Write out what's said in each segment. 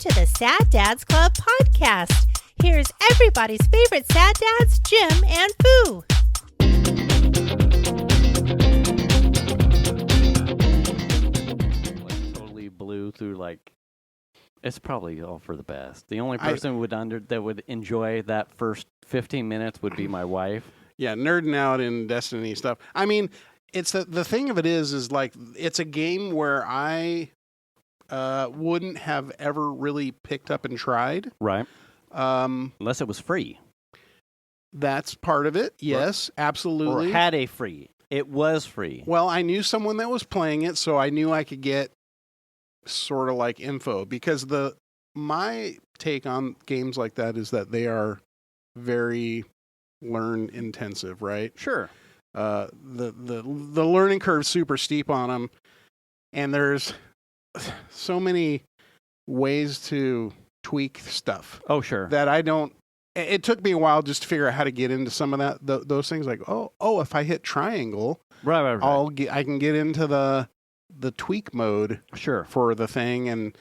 to the Sad Dads Club podcast. Here's everybody's favorite sad dads, Jim and Foo. Totally blew through it's probably all for the best. The only person that would enjoy that first 15 minutes would be my wife. Yeah, nerding out in Destiny stuff. I mean, it's the thing of it is like it's a game where I wouldn't have ever really picked up and tried. Right. Unless it was free. That's part of it. Yes, absolutely. Or had a free. It was free. Well, I knew someone that was playing it, so I knew I could get sort of like info, because my take on games like that is that they are very learn intensive, right? Sure. The learning curve's super steep on them, and there's so many ways to tweak stuff. Oh, sure. That I don't. It took me a while just to figure out how to get into some of those things. Like, if I hit triangle, right. I can get into the tweak mode. Sure. For the thing, and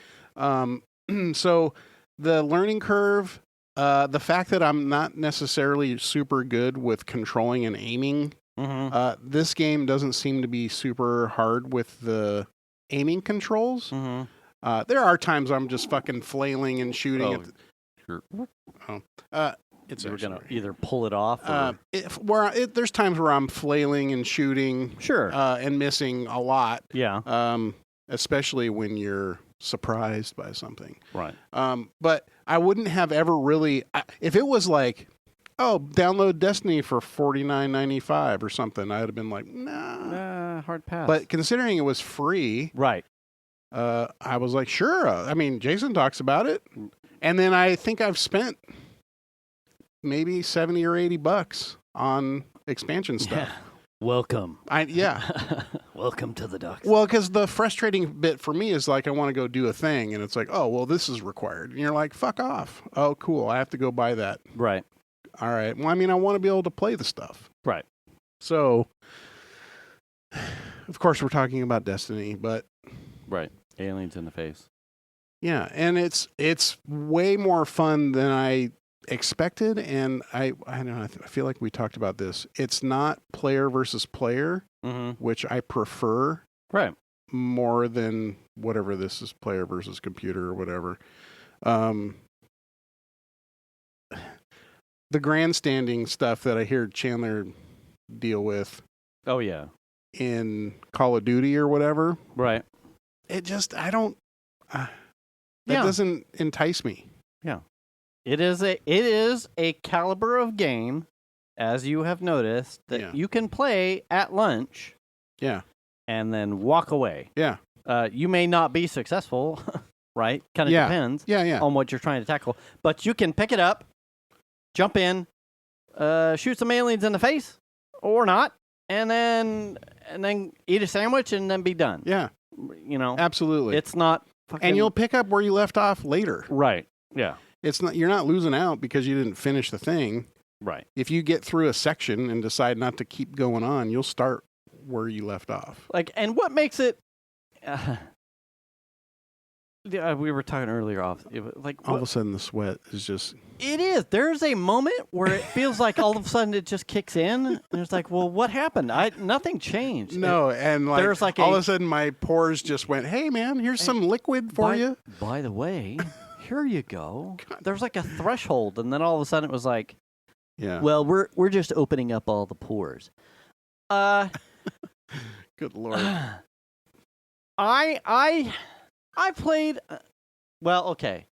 so the learning curve. The fact that I'm not necessarily super good with controlling and aiming. Mm-hmm. This game doesn't seem to be super hard with the aiming controls. Mm-hmm. There are times I'm just fucking flailing and shooting. Sure. It's We're gonna either pull it off. Or there's times where I'm flailing and shooting. Sure. And missing a lot. Yeah. Especially when you're surprised by something. Right. But I wouldn't have ever really, if it was like, download Destiny for $49.95 or something, I'd have been like, nah. Hard pass. But considering it was free, right. I was like, sure. I mean, Jason talks about it. And then I think I've spent maybe $70 or $80 on expansion stuff. Yeah. Welcome. Welcome to the docks. Well, because the frustrating bit for me is like, I want to go do a thing, and it's like, this is required. And you're like, fuck off. Oh, cool. I have to go buy that. Right. All right. Well, I mean, I want to be able to play the stuff. Right. So, of course, we're talking about Destiny, but... Right. Aliens in the face. Yeah, and it's way more fun than I expected, and I don't know, I feel like we talked about this. It's not player versus player, which I prefer, right, more than whatever this is, player versus computer or whatever. The grandstanding stuff that I hear Chandler deal with. Oh yeah, in Call of Duty or whatever. Right. It just that doesn't entice me. Yeah. It is a caliber of game, as you have noticed, that you can play at lunch. Yeah. And then walk away. Yeah. You may not be successful, right? Kind of depends on what you're trying to tackle. But you can pick it up, jump in, shoot some aliens in the face, or not, and then eat a sandwich and then be done. Yeah. You know? Absolutely. It's not fucking... And you'll pick up where you left off later. Right. Yeah. It's not, you're not losing out because you didn't finish the thing. Right. If you get through a section and decide not to keep going on, you'll start where you left off. And what makes it... we were talking earlier off. All of a sudden the sweat is just... It is. There's a moment where it feels like all of a sudden it just kicks in. And it's like, well, what happened? Nothing changed. No, and there's all of a sudden my pores just went, hey, man, here's some liquid for you. By the way, here you go. There's like a threshold, and then all of a sudden it was like, well, we're just opening up all the pores. Good Lord. I played, okay.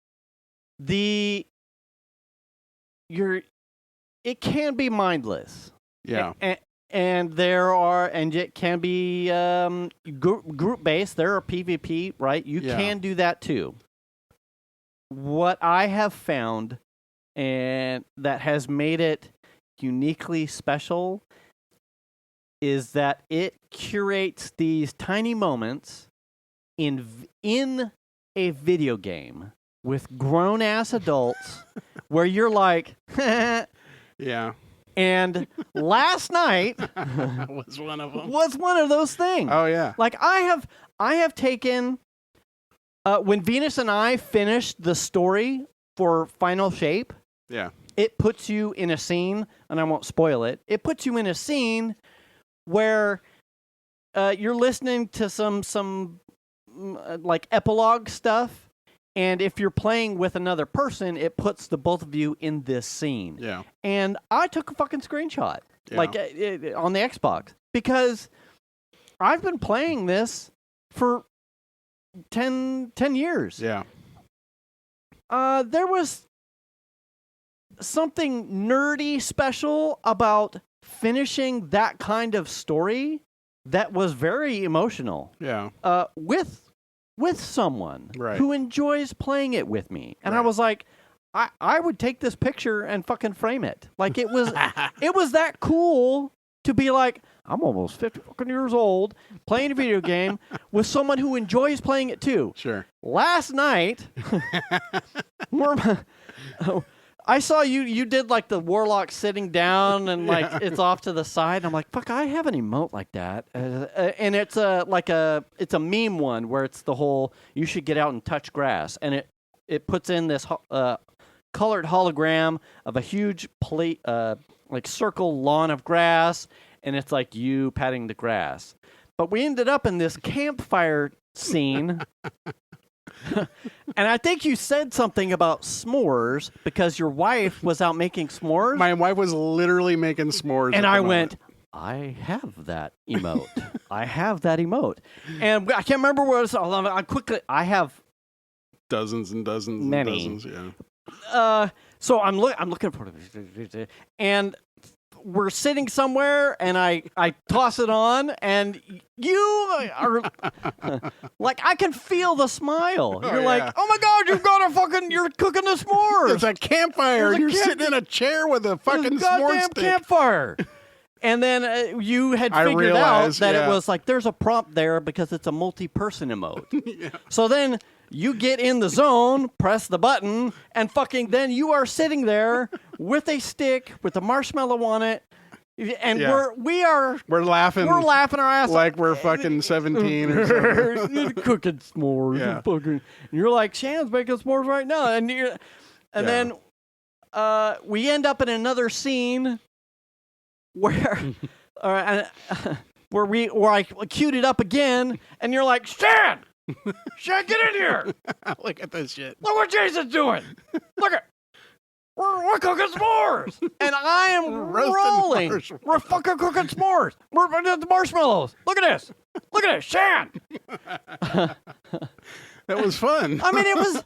It can be mindless. Yeah. And it can be group based. There are PvP, right? You can do that too. What I have found, and that has made it uniquely special, is that it curates these tiny moments in a video game with grown-ass adults where you're like, yeah. And last night was one of them. Was one of those things. Oh yeah. Like I have taken When Venus and I finished the story for Final Shape, it puts you in a scene, and I won't spoil it. It puts you in a scene where you're listening to some like epilogue stuff, and if you're playing with another person, it puts the both of you in this scene. Yeah. And I took a fucking screenshot, like on the Xbox, because I've been playing this for 10 years. Yeah. There was something nerdy special about finishing that kind of story that was very emotional. Yeah. With someone Right. who enjoys playing it with me. And I was like, I would take this picture and fucking frame it. Like it was it was that cool to be like, I'm almost 50 fucking years old playing a video game with someone who enjoys playing it too. Sure. Last night, I saw you did like the warlock sitting down and like it's off to the side. I'm like, fuck, I have an emote like that, and it's a meme one where it's the whole you should get out and touch grass, and it puts in this colored hologram of a huge plate like circle lawn of grass. And it's like you patting the grass. But we ended up in this campfire scene. And I think you said something about s'mores because your wife was out making s'mores. My wife was literally making s'mores. And I went, I have that emote. I have that emote. And I can't remember what it was. I have dozens and dozens many. And dozens, yeah. So I'm looking for it. And we're sitting somewhere, and I toss it on, and you are like, I can feel the smile. You're like, oh my God, you're cooking the s'mores. It's a campfire. You're sitting in a chair with a fucking s'more stick. Campfire. And then you had figured out that it was like, there's a prompt there because it's a multi-person emote. So then you get in the zone, press the button, and fucking then you are sitting there with a stick with a marshmallow on it, and we're laughing our ass off. Like we're fucking 17 or something. Cooking s'mores. Yeah. And you're like, Shannon's making s'mores right now, and then we end up in another scene where where I queued it up again, and you're like, Shan, get in here! Look at this shit. Look what Jason's doing! Look at, we're cooking s'mores, and I am rolling. We're fucking cooking s'mores. We're the marshmallows. Look at this, Shan. That was fun. I mean, it was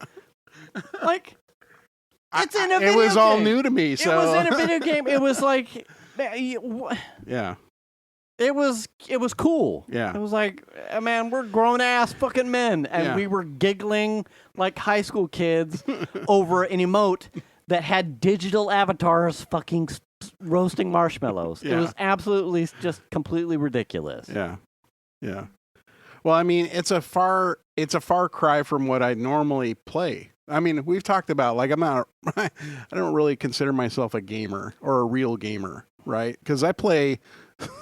like it's in a video game. It was all game. new to me. So it was in a video game. It was like, yeah. It was cool. Yeah. It was like, man, we're grown-ass fucking men, and we were giggling like high school kids over an emote that had digital avatars fucking roasting marshmallows. Yeah. It was absolutely just completely ridiculous. Yeah. Yeah. Well, I mean, it's a far cry from what I normally play. I mean, we've talked about, like, I don't really consider myself a gamer or a real gamer, right? Because I play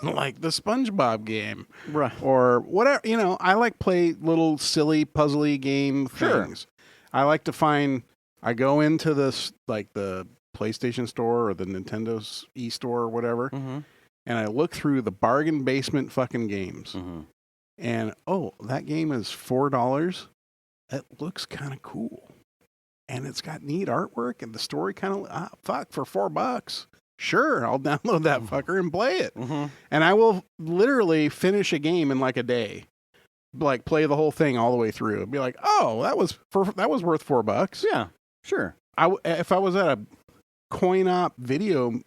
like the SpongeBob game, right? Or whatever, I like play little silly puzzly game things. I like to I go into this, like the PlayStation store or the Nintendo e-store or whatever, and I look through the bargain basement fucking games. And, that game is $4. It looks kind of cool. And it's got neat artwork and the story kind of, for $4. Sure, I'll download that fucker and play it. And I will literally finish a game in like a day. Like play the whole thing all the way through. And be like, that was worth $4. Yeah, sure. If I was at a coin-op video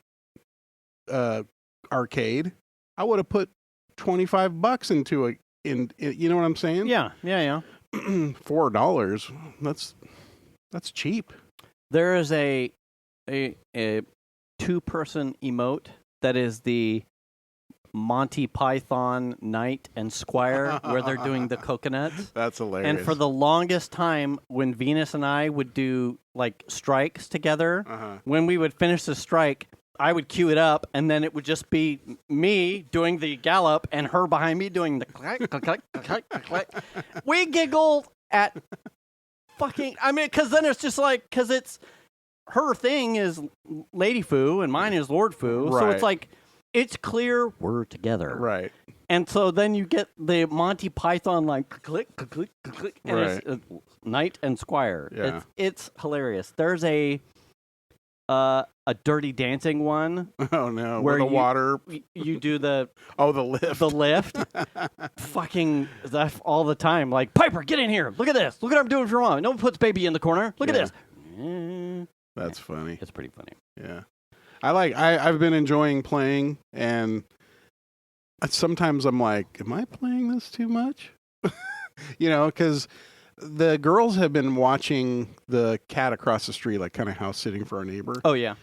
arcade, I would have put $25 into it. You know what I'm saying? Yeah. $4. That's cheap. There is a two-person emote that is the Monty Python Knight and Squire, where they're doing the coconuts. That's hilarious. And for the longest time, when Venus and I would do like strikes together, when we would finish the strike, I would cue it up, and then it would just be me doing the gallop and her behind me doing the click, click, click, click, click. We giggled at fucking. I mean, because then it's just like it's her thing is Lady Foo and mine is Lord Foo, so it's like it's clear we're together, right? And so then you get the Monty Python like click, click, click, click, and it's Knight and Squire. Yeah. It's hilarious. There's a Dirty Dancing one. Oh no! Where the water. You do the the lift. The lift. Fucking that all the time. Like Piper, get in here. Look at this. Look at what I'm doing for your mom. No one puts baby in the corner. Look at this. That's funny. It's pretty funny. Yeah, I've been enjoying playing, and sometimes I'm like, am I playing this too much? Because the girls have been watching the cat across the street, like kind of house sitting for our neighbor. Oh, yeah.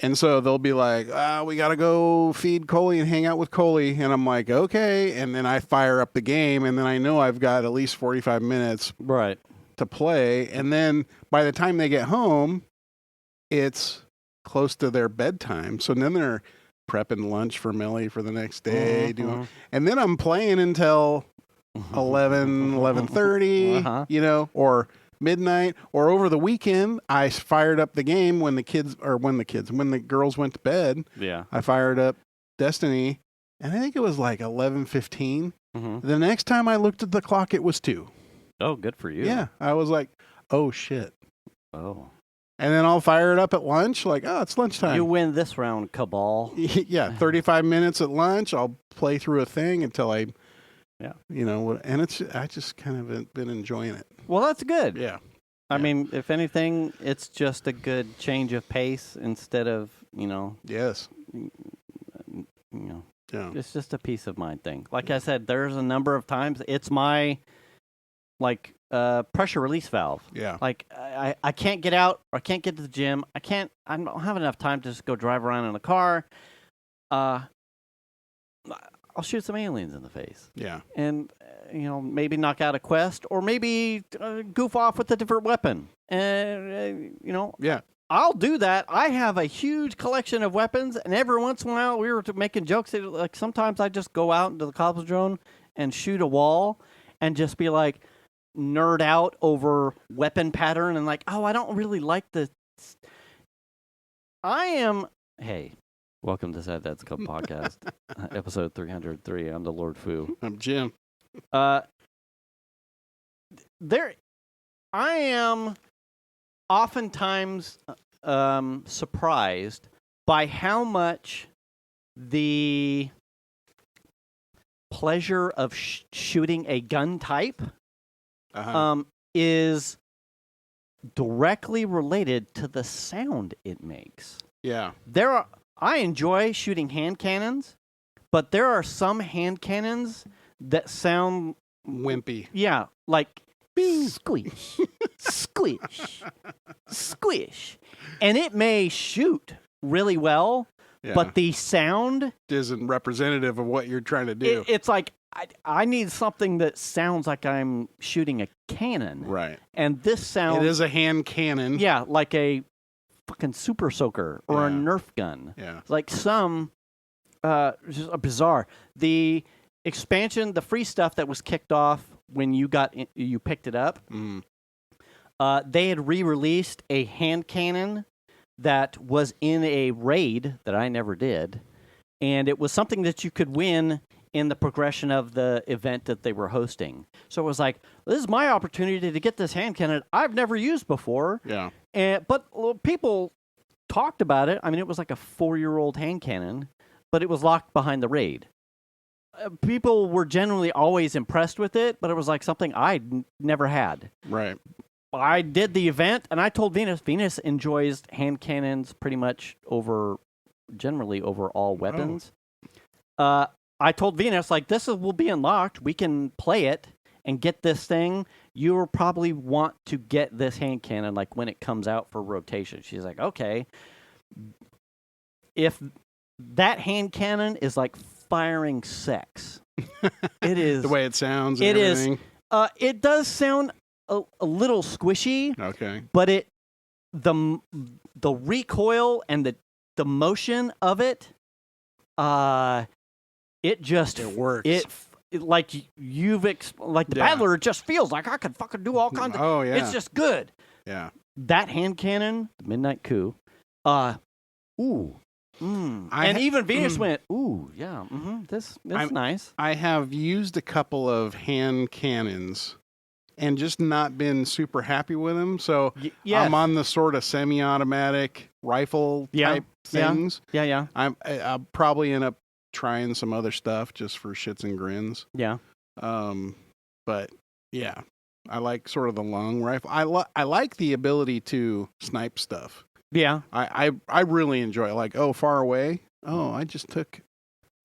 And so they'll be like, we got to go feed Coley and hang out with Coley. And I'm like, okay. And then I fire up the game, and then I know I've got at least 45 minutes to play. And then by the time they get home, it's close to their bedtime. So then they're prepping lunch for Millie for the next day. And then I'm playing until 11:30, or midnight, or over the weekend. I fired up the game when the girls went to bed. Yeah, I fired up Destiny, and I think it was like 11:15. The next time I looked at the clock, it was 2. Oh, good for you. Yeah, I was like, oh shit. Oh. And then I'll fire it up at lunch, like, it's lunchtime. You win this round, Cabal. Yeah, 35 minutes at lunch. I'll play through a thing until I. Yeah. And I just kind of been enjoying it. Well, that's good. Yeah. I mean, if anything, it's just a good change of pace instead of, Yes. Yeah. It's just a peace of mind thing. Like I said, there's a number of times it's my, pressure release valve. Yeah. Like, I can't get out, or I can't get to the gym. I don't have enough time to just go drive around in a car. I'll shoot some aliens in the face. Yeah. And, maybe knock out a quest, or maybe goof off with a different weapon. And, Yeah. I'll do that. I have a huge collection of weapons, and every once in a while, we were making jokes. Like, sometimes I just go out into the Cobblestone and shoot a wall and just be like, nerd out over weapon pattern and like, I don't really like the... Hey. Welcome to Sad Dad's Club Podcast, episode 303. I'm the Lord Foo. I'm Jim. I am oftentimes surprised by how much the pleasure of shooting a gun type is directly related to the sound it makes. Yeah. I enjoy shooting hand cannons, but there are some hand cannons that sound wimpy. Yeah, like squish, squish, squish. And it may shoot really well, but the sound isn't representative of what you're trying to do. It's like I need something that sounds like I'm shooting a cannon. Right. And this sounds... It is a hand cannon. Yeah, like a fucking super soaker or a Nerf gun. Yeah. Like some just bizarre. The expansion, the free stuff that was kicked off when you picked it up, they had re-released a hand cannon that was in a raid that I never did, and it was something that you could win in the progression of the event that they were hosting. So it was like, this is my opportunity to get this hand cannon I've never used before. Yeah. But people talked about it. I mean, it was like a 4-year-old hand cannon, but it was locked behind the raid. People were generally always impressed with it, but it was like something I'd never had. Right. I did the event, and I told Venus enjoys hand cannons pretty much generally over all weapons. I told Venus, like, will be unlocked. We can play it and get this thing. You'll probably want to get this hand cannon, like, when it comes out for rotation. She's like, okay. If that hand cannon is like firing sex, it is... the way it sounds and it everything. It does sound a little squishy. Okay. But the recoil and the motion of it, it works. like like the battler just feels like I could fucking do all kinds of. Oh yeah, it's just good. Yeah, that hand cannon, the Midnight Coup. Ooh. And even Venus went, ooh, yeah, this is nice. I have used a couple of hand cannons and just not been super happy with them. So I'm on the sort of semi-automatic rifle type things. Yeah. I'll probably end up trying some other stuff just for shits and grins. Yeah. But yeah, I like sort of the long rifle. I like the ability to snipe stuff. Yeah. I really enjoy it. Like, far away. Oh, I just took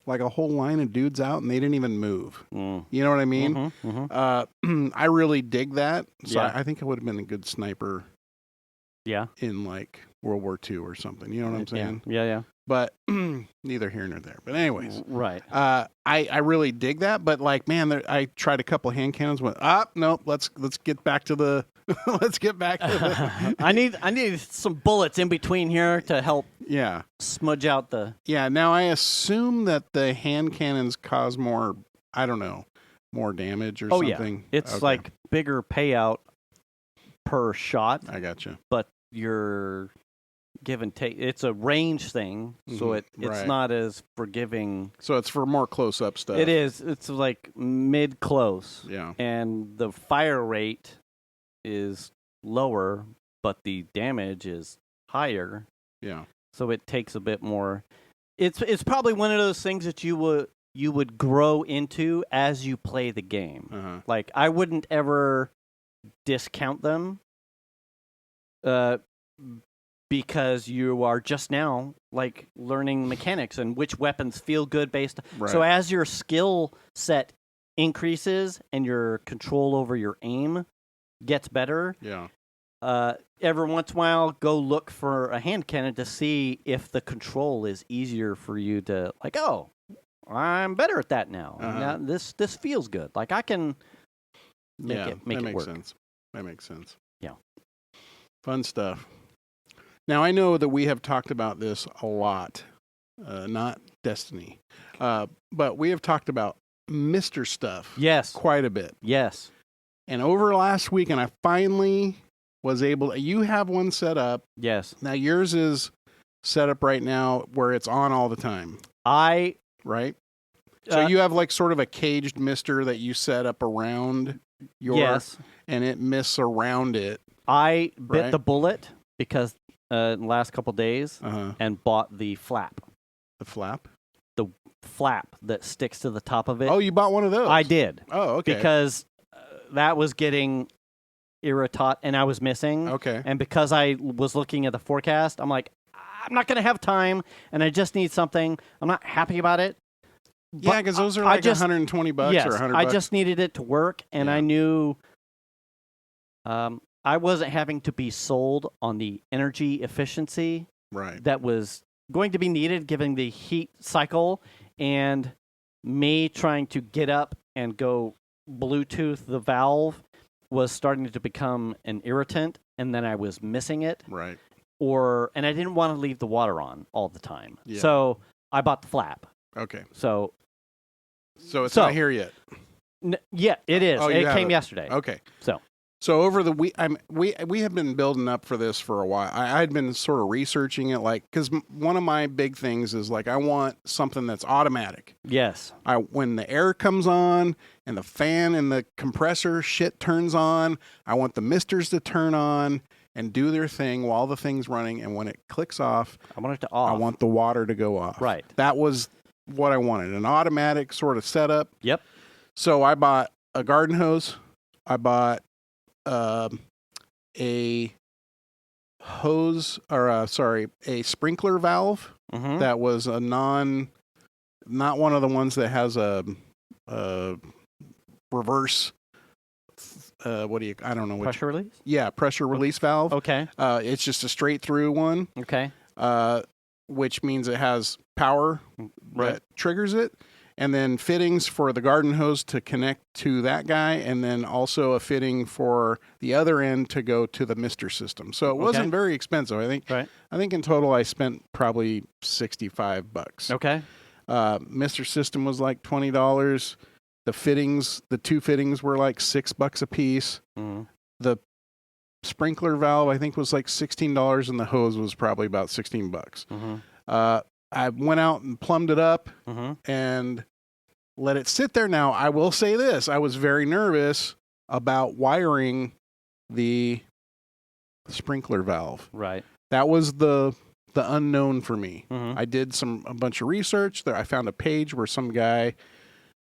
like a whole line of dudes out and they didn't even move. You know what I mean? I really dig that. So I think I would have been a good sniper. Yeah. In like World War II or something. You know what I'm saying? Yeah. But neither here nor there. But anyways. Right. I really dig that. But like, man, I tried a couple hand cannons. Went, nope. Let's get back to the. Let's get back to the. I need some bullets in between here to help. Yeah. Smudge out the. Yeah. Now I assume that the hand cannons cause more. I don't know, more damage or something. Yeah. It's like bigger payout per shot. I gotcha. But you're give and take. It's a range thing, so it's not as forgiving. So it's for more close up stuff. It is. It's like mid close. Yeah. And the fire rate is lower, but the damage is higher. Yeah. So it takes a bit more. It's probably one of those things that you would grow into as you play the game. Like I wouldn't ever discount them. Because you are just now like learning mechanics and which weapons feel good based. Right. So as your skill set increases and your control over your aim gets better. Yeah. Every once in a while, go look for a hand cannon to see if the control is easier for you to like. Oh, I'm better at that now. Now this feels good. Like I can make it work. Sense. That makes sense. Yeah. Fun stuff. Now, I know that we have talked about this a lot, not Destiny, but we have talked about Mr. Stuff quite a bit. Yes. And over last week, and I finally was able to, you have one set up. Yes. Now, yours is set up right now where it's on all the time. Right? So you have like sort of a caged mister that you set up around your, and it mists around it. I bit the bullet because in the last couple days and bought the flap. The flap? The flap that sticks to the top of it. Oh, you bought one of those? I did. Oh, okay. Because that was getting irritant and I was missing. Okay. And because I was looking at the forecast, I'm like, I'm not going to have time and I just need something. I'm not happy about it. Yeah, because those are like $120 or $100. I just needed it to work and I knew I wasn't having to be sold on the energy efficiency that was going to be needed given the heat cycle and me trying to get up and go Bluetooth the valve was starting to become an irritant and then I was missing it. Right. And I didn't want to leave the water on all the time. Yeah. So I bought the flap. Okay. So it's not here yet. Yeah, it is. Oh, it came yesterday. Okay. So over the week, we have been building up for this for a while. I had been sort of researching it, like, because one of my big things is like I want something that's automatic. Yes. When the air comes on and the fan and the compressor shit turns on, I want the misters to turn on and do their thing while the thing's running. And when it clicks off, I want it to off. I want the water to go off. Right. That was what I wanted, an automatic sort of setup. Yep. So I bought a garden hose. I bought a sprinkler valve that was not one of the ones that has a reverse. I don't know. Pressure release? Yeah, pressure release valve. Okay. It's just a straight through one. Okay. Which means it has power that triggers it. And then fittings for the garden hose to connect to that guy, and then also a fitting for the other end to go to the mister system. So it wasn't very expensive. I think in total I spent probably $65. Okay. Mister system was like $20. The fittings, the 2 fittings were like $6 a piece. Mm-hmm. The sprinkler valve, I think, was like $16, and the hose was probably about $16. Mm-hmm. I went out and plumbed it up and let it sit there. Now, I will say this. I was very nervous about wiring the sprinkler valve. Right. That was the unknown for me. Mm-hmm. I did a bunch of research there. I found a page where some guy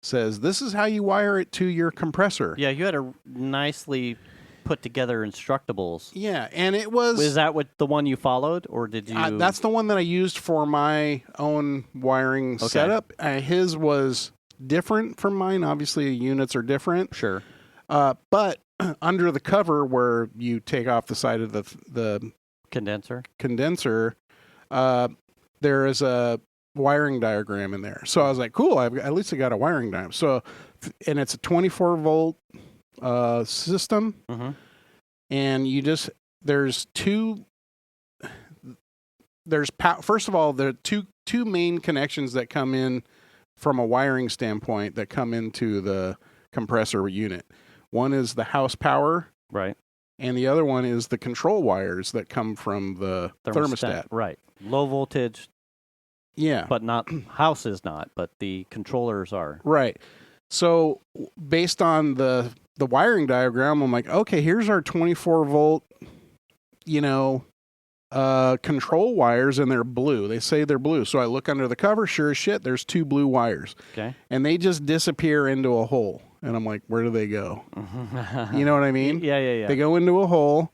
says, this is how you wire it to your compressor. Yeah, you had a nicely put together instructables. Yeah, and it was... Is that what the one you followed, or did you... that's the one that I used for my own wiring setup. His was different from mine. Obviously, units are different. Sure. But under the cover where you take off the side of the condenser, there is a wiring diagram in there. So I was like, cool, at least I got a wiring diagram. So, and it's a 24-volt system. Mm-hmm. And there's first of all, there are two main connections that come in from a wiring standpoint that come into the compressor unit. One is the house power. Right. And the other one is the control wires that come from the thermostat. Right. Low voltage. Yeah. But not, house is not, but the controllers are. Right. So based on the wiring diagram, I'm like, okay, here's our 24-volt, control wires, and they're blue. They say they're blue. So I look under the cover, sure as shit, there's 2 blue wires. Okay. And they just disappear into a hole. And I'm like, where do they go? You know what I mean? Yeah. They go into a hole,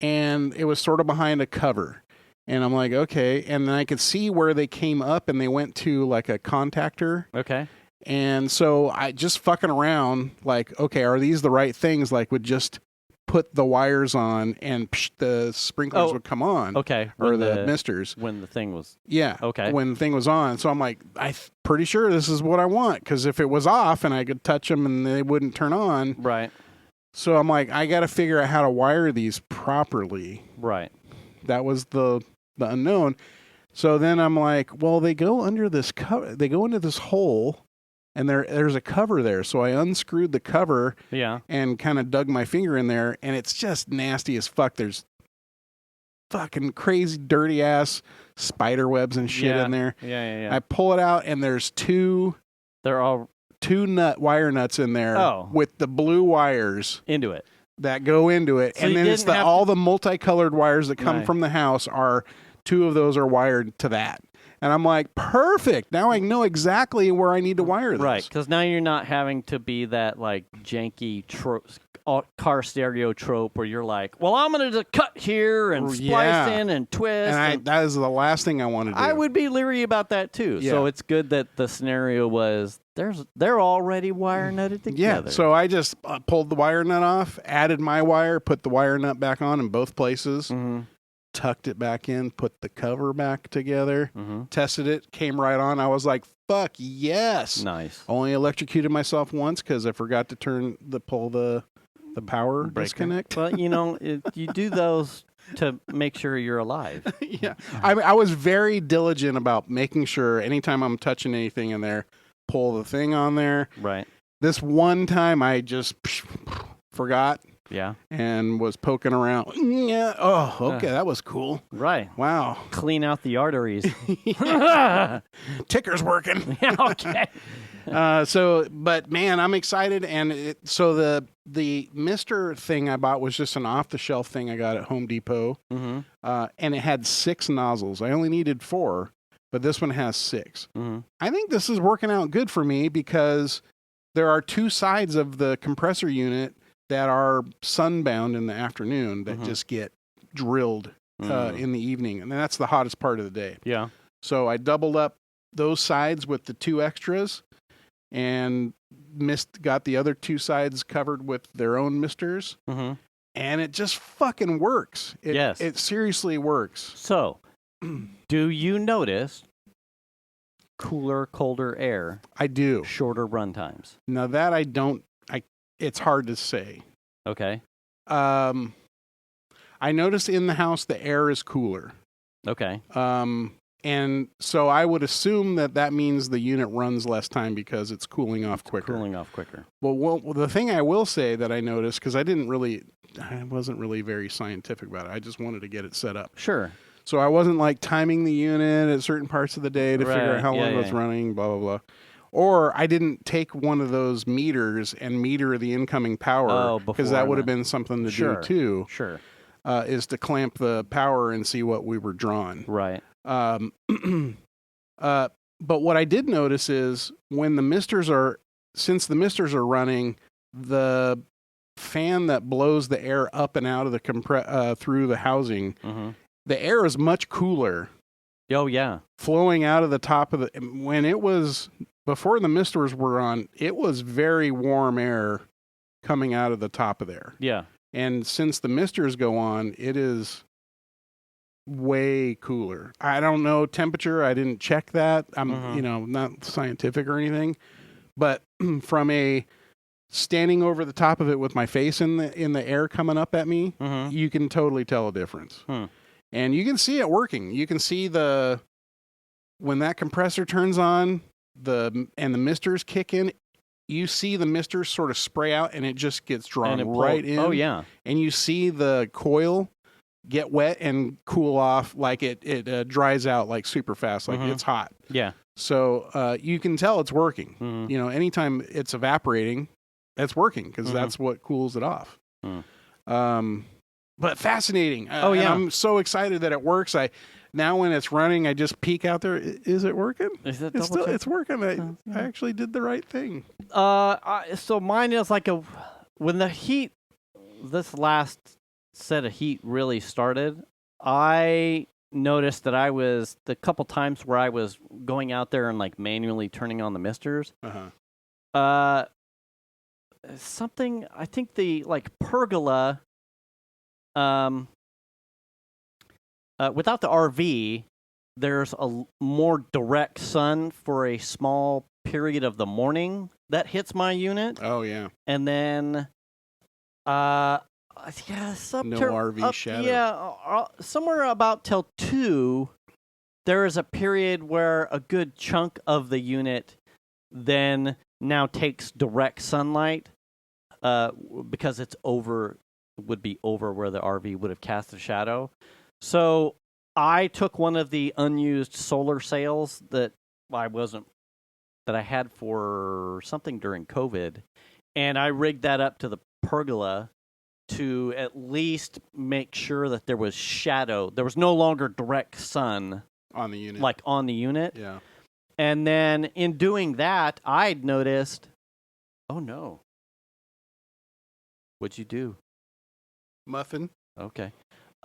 and it was sort of behind a cover. And I'm like, okay. And then I could see where they came up, and they went to like a contactor. Okay. And so I just fucking around, like, okay, are these the right things? Like, would just put the wires on, and the sprinklers would come on. Okay. Or the misters. When the thing was. Yeah. Okay. When the thing was on. So I'm like, I'm pretty sure this is what I want. Because if it was off and I could touch them and they wouldn't turn on. Right. So I'm like, I got to figure out how to wire these properly. Right. That was the unknown. So then I'm like, well, they go under this cover. They go into this hole. And there's a cover there. So I unscrewed the cover and kind of dug my finger in there, and it's just nasty as fuck. There's fucking crazy, dirty-ass spider webs and shit in there. Yeah. I pull it out, and there's two wire nuts in there with the blue wires into it that go into it. So and then it's all the multicolored wires that come from the house are 2 of those are wired to that. And I'm like, perfect. Now I know exactly where I need to wire this. Right, because now you're not having to be that like janky car stereo trope where you're like, well, I'm going to cut here and splice in and twist. And that is the last thing I want to do. I would be leery about that too. Yeah. So it's good that the scenario was they're already wire nutted together. Yeah, so I just pulled the wire nut off, added my wire, put the wire nut back on in both places. Mm-hmm. Tucked it back in, put the cover back together, tested it, came right on. I was like, fuck yes. Nice. Only electrocuted myself once because I forgot to pull the power disconnect. Well, you do those to make sure you're alive. Yeah. I was very diligent about making sure anytime I'm touching anything in there, pull the thing on there. Right. This one time I just forgot. Yeah. And was poking around. Yeah. Oh, okay. That was cool. Right. Wow. Clean out the arteries. Ticker's working. Yeah, okay. But man, I'm excited. And so the Mister thing I bought was just an off-the-shelf thing I got at Home Depot. Mm-hmm. And it had 6 nozzles. I only needed 4, but this one has 6. Mm-hmm. I think this is working out good for me because there are 2 sides of the compressor unit that are sunbound in the afternoon that just get drilled in the evening. And that's the hottest part of the day. Yeah. So I doubled up those sides with the 2 extras and got the other 2 sides covered with their own misters. Mm-hmm. And it just fucking works. It seriously works. So, do you notice cooler, colder air? I do. Shorter run times. Now that I don't. It's hard to say. Okay. I notice in the house the air is cooler. Okay. And so I would assume that means the unit runs less time because it's cooling off quicker. Cooling off quicker. Well, the thing I will say that I noticed, because I wasn't really very scientific about it. I just wanted to get it set up. Sure. So I wasn't like timing the unit at certain parts of the day to figure out how long it was running, blah, blah, blah. Or I didn't take one of those meters and meter the incoming power, because that would have been something to do too. Sure. Is to clamp the power and see what we were drawing. Right. But what I did notice is when since the misters are running, the fan that blows the air up and out of the through the housing, the air is much cooler. Oh yeah, flowing out of the top of the. When it was before the misters were on, it was very warm air coming out of the top of there. Yeah, and since the misters go on, it is way cooler. I don't know temperature. I didn't check that. I'm not scientific or anything, but from a standing over the top of it with my face in the air coming up at me, you can totally tell a difference. And you can see it working. You can see when that compressor turns on, and the misters kick in, you see the misters sort of spray out and it just gets drawn right in. Oh yeah. And you see the coil get wet and cool off, like it dries out like super fast, like it's hot. Yeah. So you can tell it's working. Anytime it's evaporating, that's working because that's what cools it off. But fascinating. And I'm so excited that it works. Now when it's running, I just peek out there. Is it working? It's working. I actually did the right thing. So mine is like when the heat, this last set of heat really started, I noticed that the couple times where I was going out there and like manually turning on the misters, something, I think the like pergola, without the RV, there's a more direct sun for a small period of the morning that hits my unit. Oh yeah. And then RV shadow. Yeah, somewhere about till 2, there is a period where a good chunk of the unit then now takes direct sunlight, because would be over where the RV would have cast a shadow. So I took one of the unused solar sails that I had for something during COVID, and I rigged that up to the pergola to at least make sure that there was shadow. There was no longer direct sun on the unit. Like on the unit. Yeah. And then in doing that, I'd noticed, oh no. What'd you do? Muffin. Okay.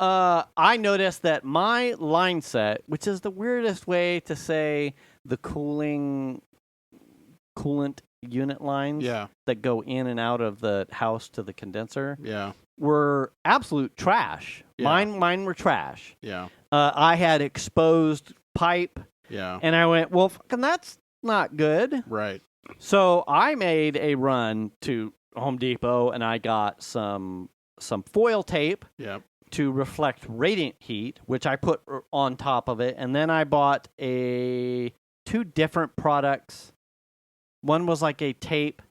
I noticed that my line set, which is the weirdest way to say the coolant unit lines that go in and out of the house to the condenser, were absolute trash. Yeah. Mine were trash. Yeah. I had exposed pipe. Yeah. And I went, well, fucking that's not good. Right. So I made a run to Home Depot and I got some foil tape to reflect radiant heat, which I put on top of it. And then I bought 2 different products. One was like a tape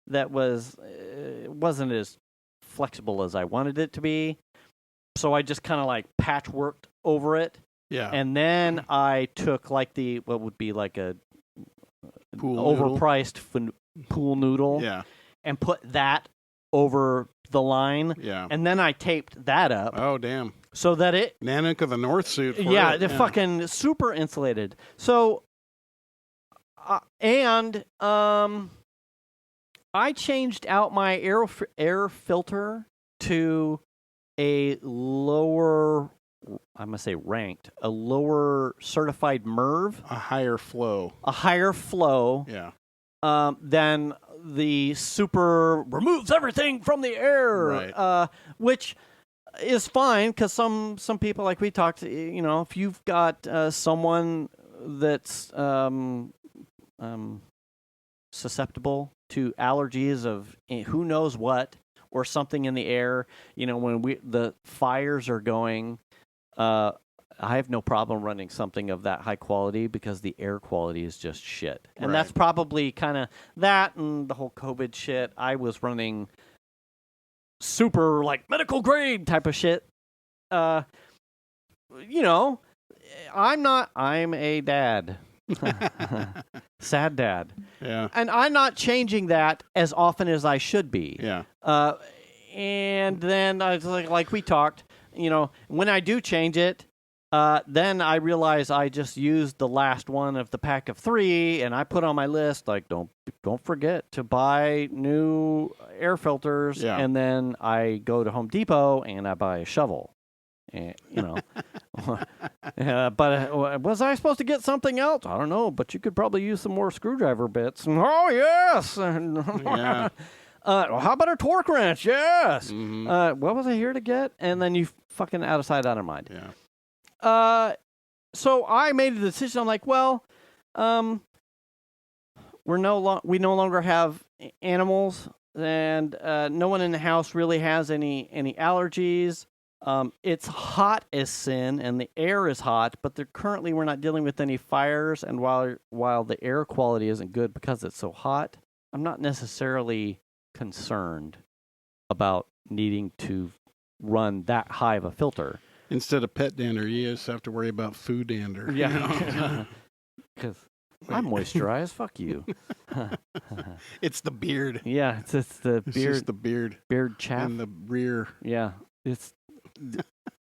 that wasn't as flexible as I wanted it to be. So I just kind of like patchworked over it. Yeah. And then I took like what would be like a overpriced pool noodle. Yeah. And put that over the line. Yeah. And then I taped that up. Oh, damn. So that it... Nanook of the North suit. They're fucking super insulated. So... I changed out my air filter to a lower... I'm going to say ranked. A lower certified MERV. A higher flow. Yeah. Than the super removes everything from the air, right. Which is fine because some people, like we talked, if you've got someone that's susceptible to allergies of who knows what or something in the air, when the fires are going, I have no problem running something of that high quality because the air quality is just shit. And Right. that's probably kind of that and the whole COVID shit. I was running super like medical grade type of shit. I'm a dad. Sad dad. Yeah. And I'm not changing that as often as I should be. Yeah. And then I was like we talked, when I do change it, then I realize I just used the last one of the pack of 3, and I put on my list like don't forget to buy new air filters. Yeah. And then I go to Home Depot and I buy a shovel. And, but was I supposed to get something else? I don't know, but you could probably use some more screwdriver bits. Oh yes. Yeah. How about a torque wrench? Yes. Mm-hmm. What was I here to get? And then you fucking out of sight, out of mind. Yeah. So I made a decision. I'm like, well, we no longer have animals, and no one in the house really has any allergies. It's hot as sin, and the air is hot, but currently we're not dealing with any fires. And while the air quality isn't good because it's so hot, I'm not necessarily concerned about needing to run that high of a filter. Instead of pet dander, you just have to worry about food dander. Yeah, because I'm moisturized. Fuck you. It's the beard. Yeah, it's the It's beard. just the beard Beard chaff. and the rear. Yeah, it's.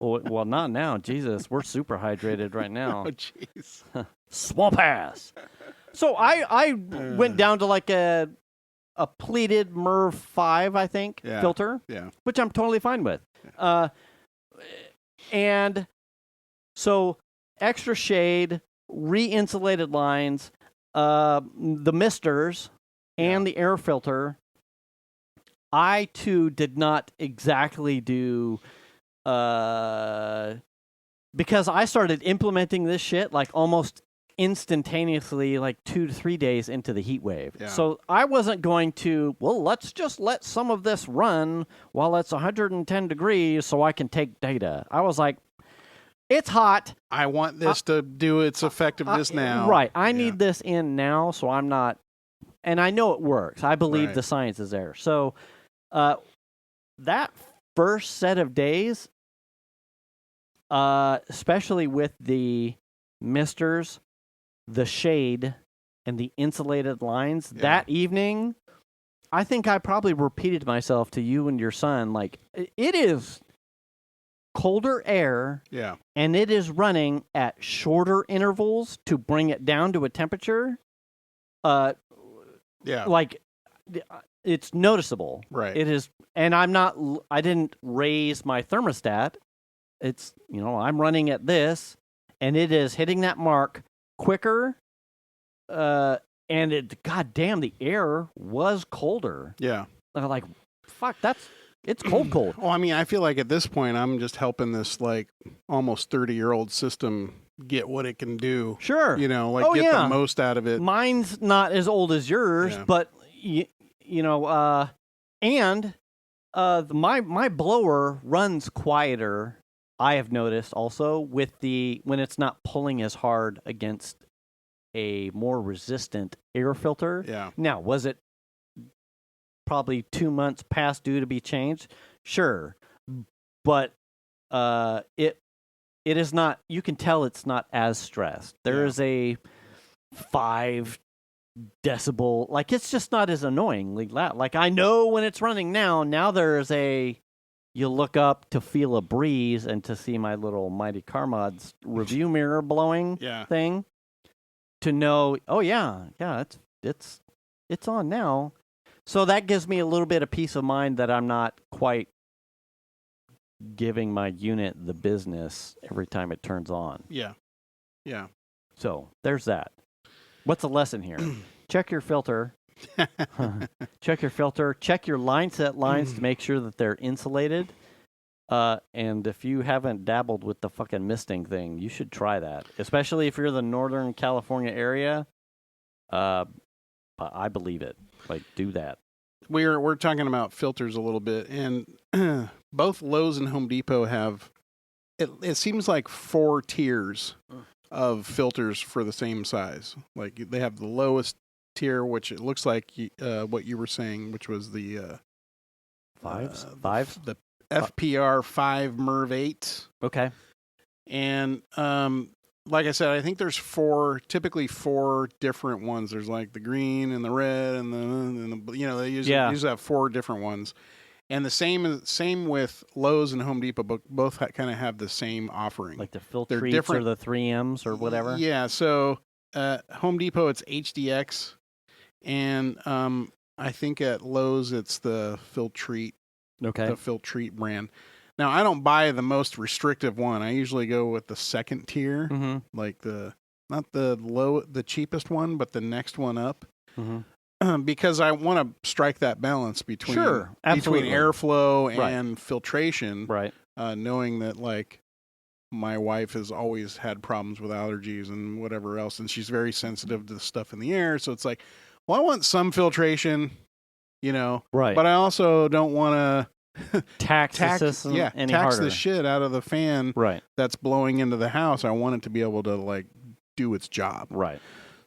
Well, not now. Jesus, we're super hydrated right now. Oh, jeez. Swamp ass. So I went down to like a pleated MERV 5, I think, Yeah. filter, Yeah. which I'm totally fine with. And so extra shade, re-insulated lines, the misters, and the air filter. I, too, did not exactly do... because I started implementing this shit like almost instantaneously, like 2 to 3 days into the heat wave. Yeah. So I wasn't going to, let's just let some of this run while it's 110 degrees so I can take data. I was like, it's hot. I want this to do its effectiveness now. Right. I need this in now, so I'm not, and I know it works. I believe Right. the science is there. So that first set of days, especially with the misters, the shade, and the insulated lines, that evening, I think I probably repeated myself to you and your son, like, it is colder air, and it is running at shorter intervals to bring it down to a temperature. Like, it's noticeable. Right. It is, and I didn't raise my thermostat. It's, I'm running at this, and it is hitting that mark quicker. And goddamn, the air was colder. Yeah. I'm like, fuck, it's cold. Well, I mean, I feel like at this point, I'm just helping this like almost 30-year-old system get what it can do. Sure. Get the most out of it. Mine's not as old as yours, but and my blower runs quieter. I have noticed also when it's not pulling as hard against a more resistant air filter. Yeah. Now, was it probably 2 months past due to be changed? Sure. But it is not, you can tell it's not as stressed. There is a 5 decibel, like it's just not as annoyingly loud. Like I know when it's running now there's you look up to feel a breeze and to see my little Mighty Car Mods review mirror blowing thing to know, it's on now. So that gives me a little bit of peace of mind that I'm not quite giving my unit the business every time it turns on. Yeah. Yeah. So there's that. What's the lesson here? Check your filter. Check your filter. Check your line set lines to make sure that they're insulated. And if you haven't dabbled with the fucking misting thing, you should try that. Especially if you're in the Northern California area. I believe it. Like, do that. We're talking about filters a little bit, and both Lowe's and Home Depot have it seems like 4 tiers of filters for the same size. Like they have the lowest tier, which it looks like what you were saying, which was the fives, the FPR 5 MERV 8. Okay. And like I said, I think there's typically 4 different ones. There's like the green and the red and the they usually have 4 different ones. And the same with Lowe's and Home Depot, both kind of have the same offering. Like the Filtreats or the 3Ms or whatever? Yeah, so Home Depot, it's HDX. And I think at Lowe's, it's the Filtreat. Okay. The Filtreat brand. Now, I don't buy the most restrictive one. I usually go with the second tier, like not the cheapest one, but the next one up. Because I want to strike that balance between airflow and filtration, right? Knowing that like my wife has always had problems with allergies and whatever else, and she's very sensitive to the stuff in the air. So it's like, well, I want some filtration, right? But I also don't want to tax the system any harder. The shit out of the fan, right? That's blowing into the house. I want it to be able to like do its job, right?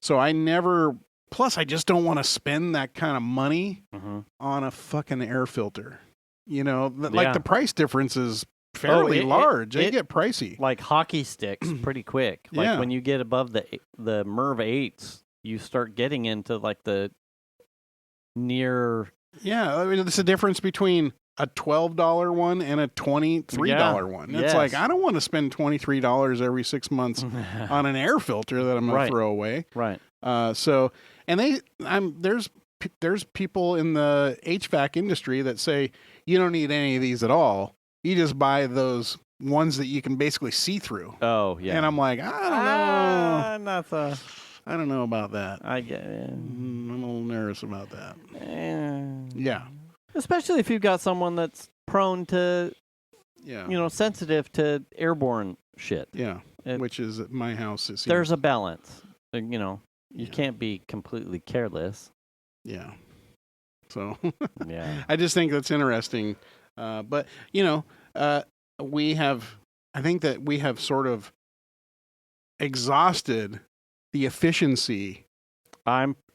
So I never. Plus, I just don't want to spend that kind of money on a fucking air filter. Like the price difference is fairly large. They get pricey. Like hockey sticks pretty quick. Like when you get above the MERV 8s, you start getting into like the near... Yeah, I mean, it's a difference between a $12 one and a $23 one. It's like, I don't want to spend $23 every 6 months on an air filter that I'm going to throw away. Right. And there's people in the HVAC industry that say you don't need any of these at all. You just buy those ones that you can basically see through. Oh yeah. And I'm like, I don't know. I don't know about that. I get it. I'm a little nervous about that. Yeah. Especially if you've got someone that's prone to, sensitive to airborne shit. Yeah. Which is at my house. There's a balance. You can't be completely careless. Yeah. So yeah. I just think that's interesting. But, I think that we have sort of exhausted the efficiency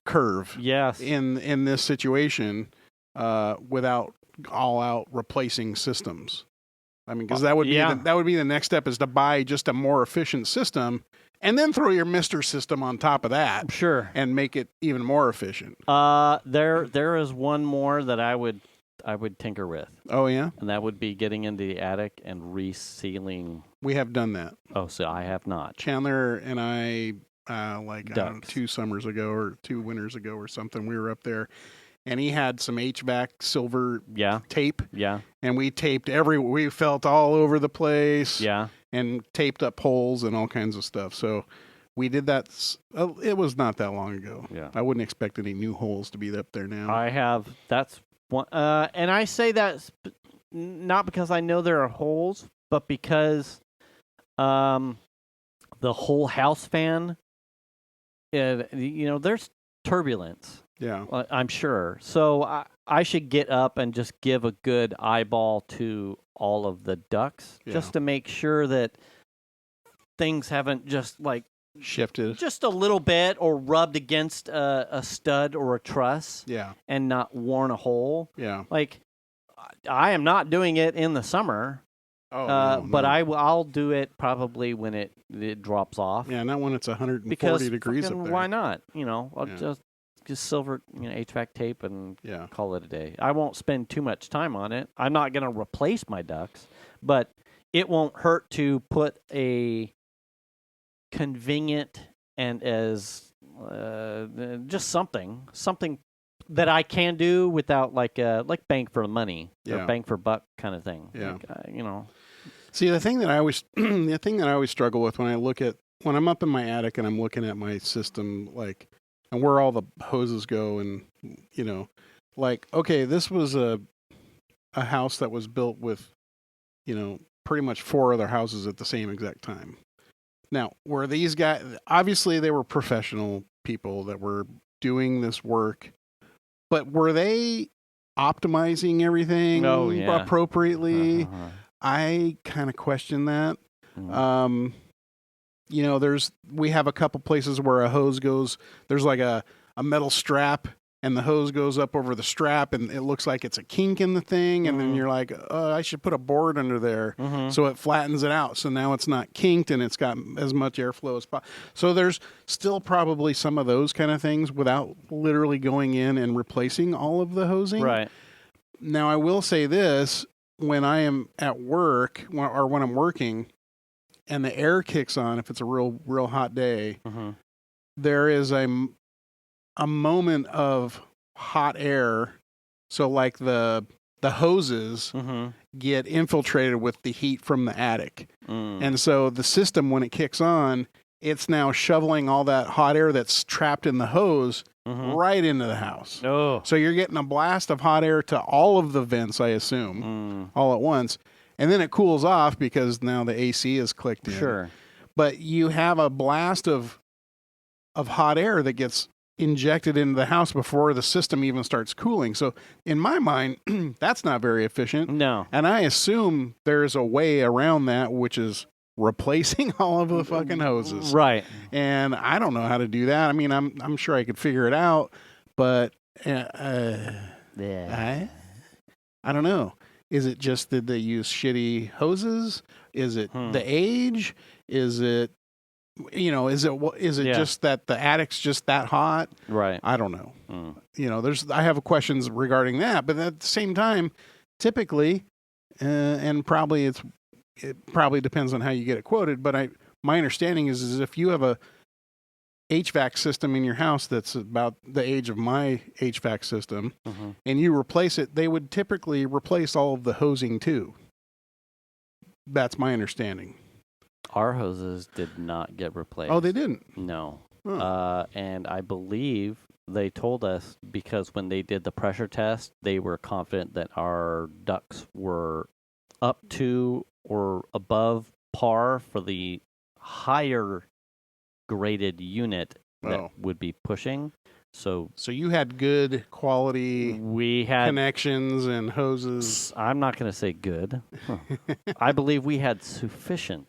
curve in this situation without all out replacing systems. I mean, because that would be the next step, is to buy just a more efficient system and then throw your Mr. system on top of that. Sure. And make it even more efficient. There is one more that I would tinker with. Oh, yeah? And that would be getting into the attic and resealing. We have done that. Oh, so I have not. Chandler and I, I don't know, 2 summers ago or 2 winters ago or something, we were up there. And he had some HVAC silver tape. Yeah. And we taped we felt all over the place. Yeah. And taped up holes and all kinds of stuff. So we did that. It was not that long ago. Yeah. I wouldn't expect any new holes to be up there now. I have. That's one. And I say that not because I know there are holes, but because the whole house fan, there's turbulence. Yeah. I'm sure. So I should get up and just give a good eyeball to all of the ducts just to make sure that things haven't just like shifted just a little bit or rubbed against a stud or a truss and not worn a hole. Yeah. Like I am not doing it in the summer. But I'll do it probably when it drops off. Yeah, not when it's 140 degrees up there. Why not? I'll just silver HVAC tape and call it a day. I won't spend too much time on it. I'm not going to replace my ducts, but it won't hurt to put a convenient and as just something that I can do without like bang for money or bang for buck kind of thing. Yeah. Like, See, the thing that I always struggle with when I'm up in my attic and I'm looking at my system, like, and where all the hoses go, and okay, this was a house that was built with, pretty much 4 other houses at the same exact time. Now, were these guys, obviously they were professional people that were doing this work, but were they optimizing everything appropriately? I kind of question that. You know, we have a couple places where a hose goes. There's like a metal strap, and the hose goes up over the strap, and it looks like it's a kink in the thing. And then you're like, oh, I should put a board under there so it flattens it out. So now it's not kinked, and it's got as much airflow as possible. So there's still probably some of those kind of things without literally going in and replacing all of the hosing. Right. Now, I will say this. When I am at work or when I'm working and the air kicks on, if it's a real hot day, there is a moment of hot air. So like the hoses get infiltrated with the heat from the attic. And so the system, when it kicks on, it's now shoveling all that hot air that's trapped in the hose right into the house. Oh. So you're getting a blast of hot air to all of the vents, I assume, all at once. And then it cools off because now the AC is clicked in. Sure. But you have a blast of hot air that gets injected into the house before the system even starts cooling. So in my mind, that's not very efficient. No. And I assume there's a way around that, which is replacing all of the fucking hoses. Right. And I don't know how to do that. I mean, I'm sure I could figure it out, but I don't know. Is it just that they use shitty hoses? Is it the age? Is it, you know, is it just that the attic's just that hot? Right. I don't know. You know, I have questions regarding that, but at the same time, typically, and probably it probably depends on how you get it quoted, but my understanding is if you have a HVAC system in your house that's about the age of my HVAC system, and you replace it, they would typically replace all of the hosing too. That's my understanding. Our hoses did not get replaced. Oh, they didn't? No. Oh. And I believe they told us because when they did the pressure test, they were confident that our ducts were up to or above par for the higher graded unit that would be pushing. So you had good quality connections and hoses. I'm not going to say good. I believe we had sufficient.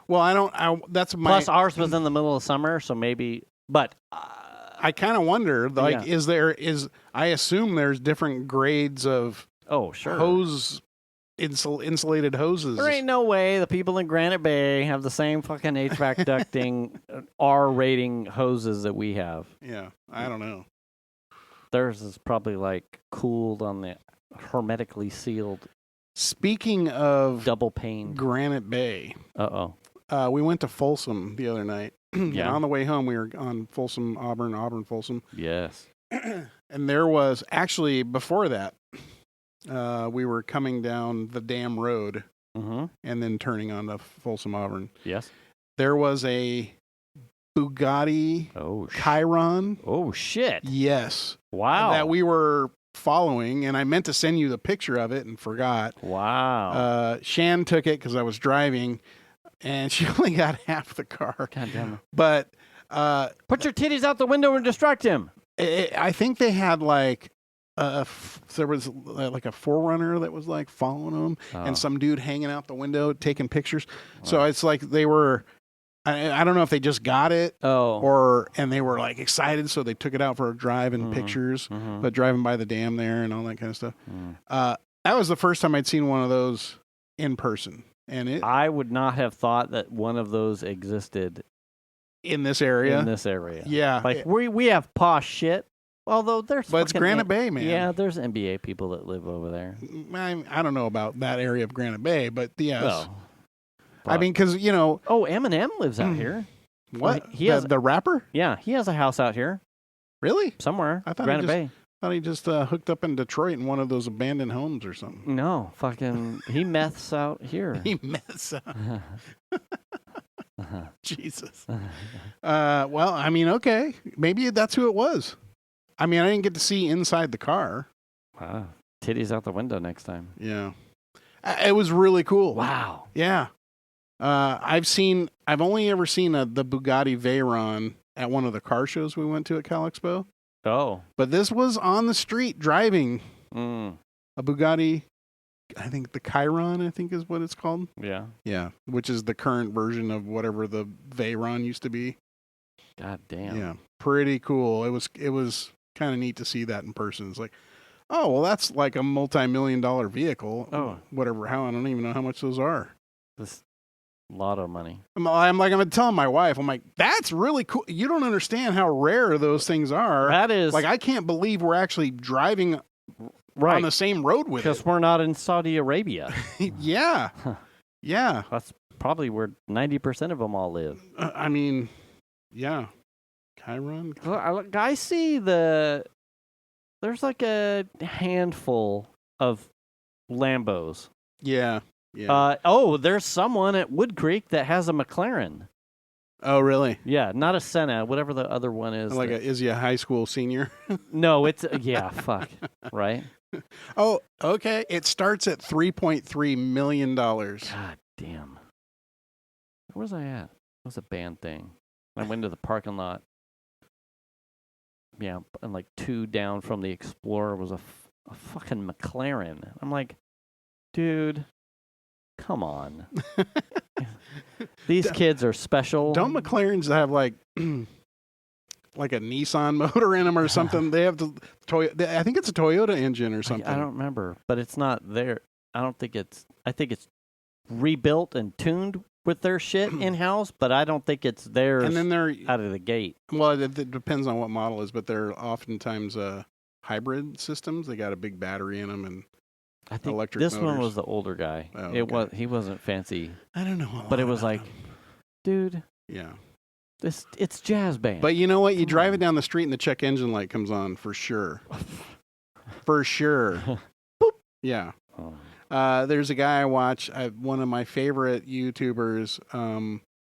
Well, that's my... Plus ours was in the middle of summer, so maybe... But... I kind of wonder, like, I assume there's different grades of... Oh, sure. Hose... insulated hoses. There ain't no way the people in Granite Bay have the same fucking HVAC ducting R rating hoses that we have. Yeah, I don't know. Theirs is probably like cooled on the hermetically sealed. Speaking of double pane Granite Bay. We went to Folsom the other night. Yeah. On the way home, we were on Folsom, Auburn, Folsom. Yes. And there was actually before that. We were coming down the dam road and then turning on to Folsom Auburn. Yes. There was a Bugatti Chiron. Oh, shit. Yes. Wow. That we were following, and I meant to send you the picture of it and forgot. Wow. Shan took it because I was driving, and she only got half the car. God damn it. But... put your titties out the window and distract him. I think they had like... there was like a 4Runner that was like following them and some dude hanging out the window taking pictures. So it's like they were, I don't know if they just got it and they were like excited. So they took it out for a drive and pictures, but driving by the dam there and all that kind of stuff. That was the first time I'd seen one of those in person. And I would not have thought that one of those existed in this area. Yeah. Like we have posh shit. Although but it's Granite Bay, man. Yeah, there's NBA people that live over there. I don't know about that area of Granite Bay, but yes. Well, I mean, because, you know... Oh, Eminem lives out here. What? He has the rapper? Yeah, he has a house out here. Really? Somewhere. I thought Granite Bay. I thought he just hooked up in Detroit in one of those abandoned homes or something. No, fucking... He meths out here. He meths out. Jesus. Well, I mean, okay. Maybe that's who it was. I mean, I didn't get to see inside the car. Wow. Titties out the window next time. Yeah. It was really cool. Wow. Yeah. I've only ever seen the Bugatti Veyron at one of the car shows we went to at Cal Expo. Oh. But this was on the street driving a Bugatti I think the Chiron, I think is what it's called. Yeah. Yeah, which is the current version of whatever the Veyron used to be. God damn. Yeah, pretty cool. It was kind of neat to see that in person. It's like, oh, well, that's like a multi-million-dollar vehicle. Oh. Whatever. How I don't even know how much those are. This lotto money. I'm telling my wife, I'm like, that's really cool. You don't understand how rare those things are. That is. Like, I can't believe we're actually driving on the same road with it. Because we're not in Saudi Arabia. Yeah. Yeah. That's probably where 90% of them all live. I mean, yeah. Chiron? I see there's like a handful of Lambos. Yeah. Yeah. There's someone at Wood Creek that has a McLaren. Oh, really? Yeah, not a Senna, whatever the other one is. Like, is he a high school senior? No, it's fuck, right? Oh, okay. It starts at $3.3 million. God damn. Where was I at? It was a band thing. I went to the parking lot. Yeah, and like 2 down from the Explorer was a fucking McLaren. I'm like, dude, come on. These kids are special. Don't McLarens have like like a Nissan motor in them or something? They have the Toyota. I think it's a Toyota engine or something. I don't remember, but it's not there. I think it's rebuilt and tuned with their shit in-house, but I don't think it's theirs and then they're out of the gate. Well, it depends on what model it is, but they're oftentimes hybrid systems. They got a big battery in them and I think electric this motors. one was the older guy. Oh, okay. He wasn't fancy. I don't know. But it was like, dude, yeah. It's jazz band. But you know what? You drive it down the street and the check engine light comes on for sure. For sure. Boop. Yeah. Oh. There's a guy I watch, one of my favorite YouTubers,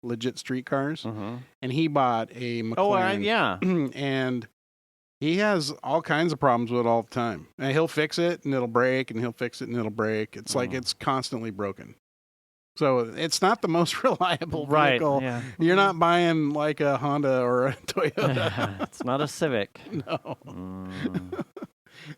Legit Streetcars, and he bought a McLaren. Oh, yeah. And he has all kinds of problems with it all the time. And he'll fix it and it'll break, and he'll fix it and it'll break. It's like it's constantly broken. So it's not the most reliable vehicle. Right, yeah. You're not buying like a Honda or a Toyota. It's not a Civic. No.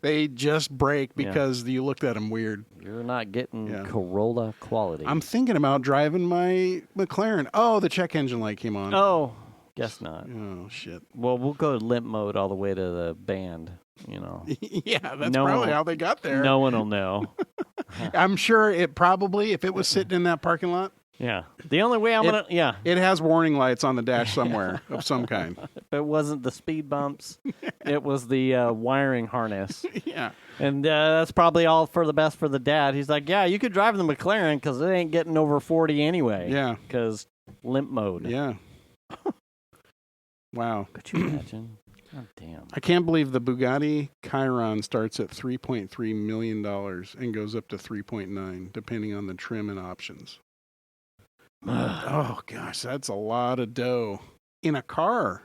They just break because you looked at them weird. You're not getting Corolla quality. I'm thinking about driving my McLaren. Oh, the check engine light came on. Oh, guess not. Oh, shit. Well, we'll go limp mode all the way to the band, you know. Yeah, that's probably how they got there. No one will know. I'm sure it probably, if it was sitting in that parking lot. Yeah. The only way I'm going to, It has warning lights on the dash somewhere of some kind. If it wasn't the speed bumps, it was the wiring harness. Yeah. And that's probably all for the best for the dad. He's like, yeah, you could drive the McLaren because it ain't getting over 40 anyway. Yeah. Because limp mode. Yeah. Wow. Could you imagine? God damn. I can't believe the Bugatti Chiron starts at $3.3 million and goes up to 3.9, depending on the trim and options. Oh, gosh, that's a lot of dough in a car.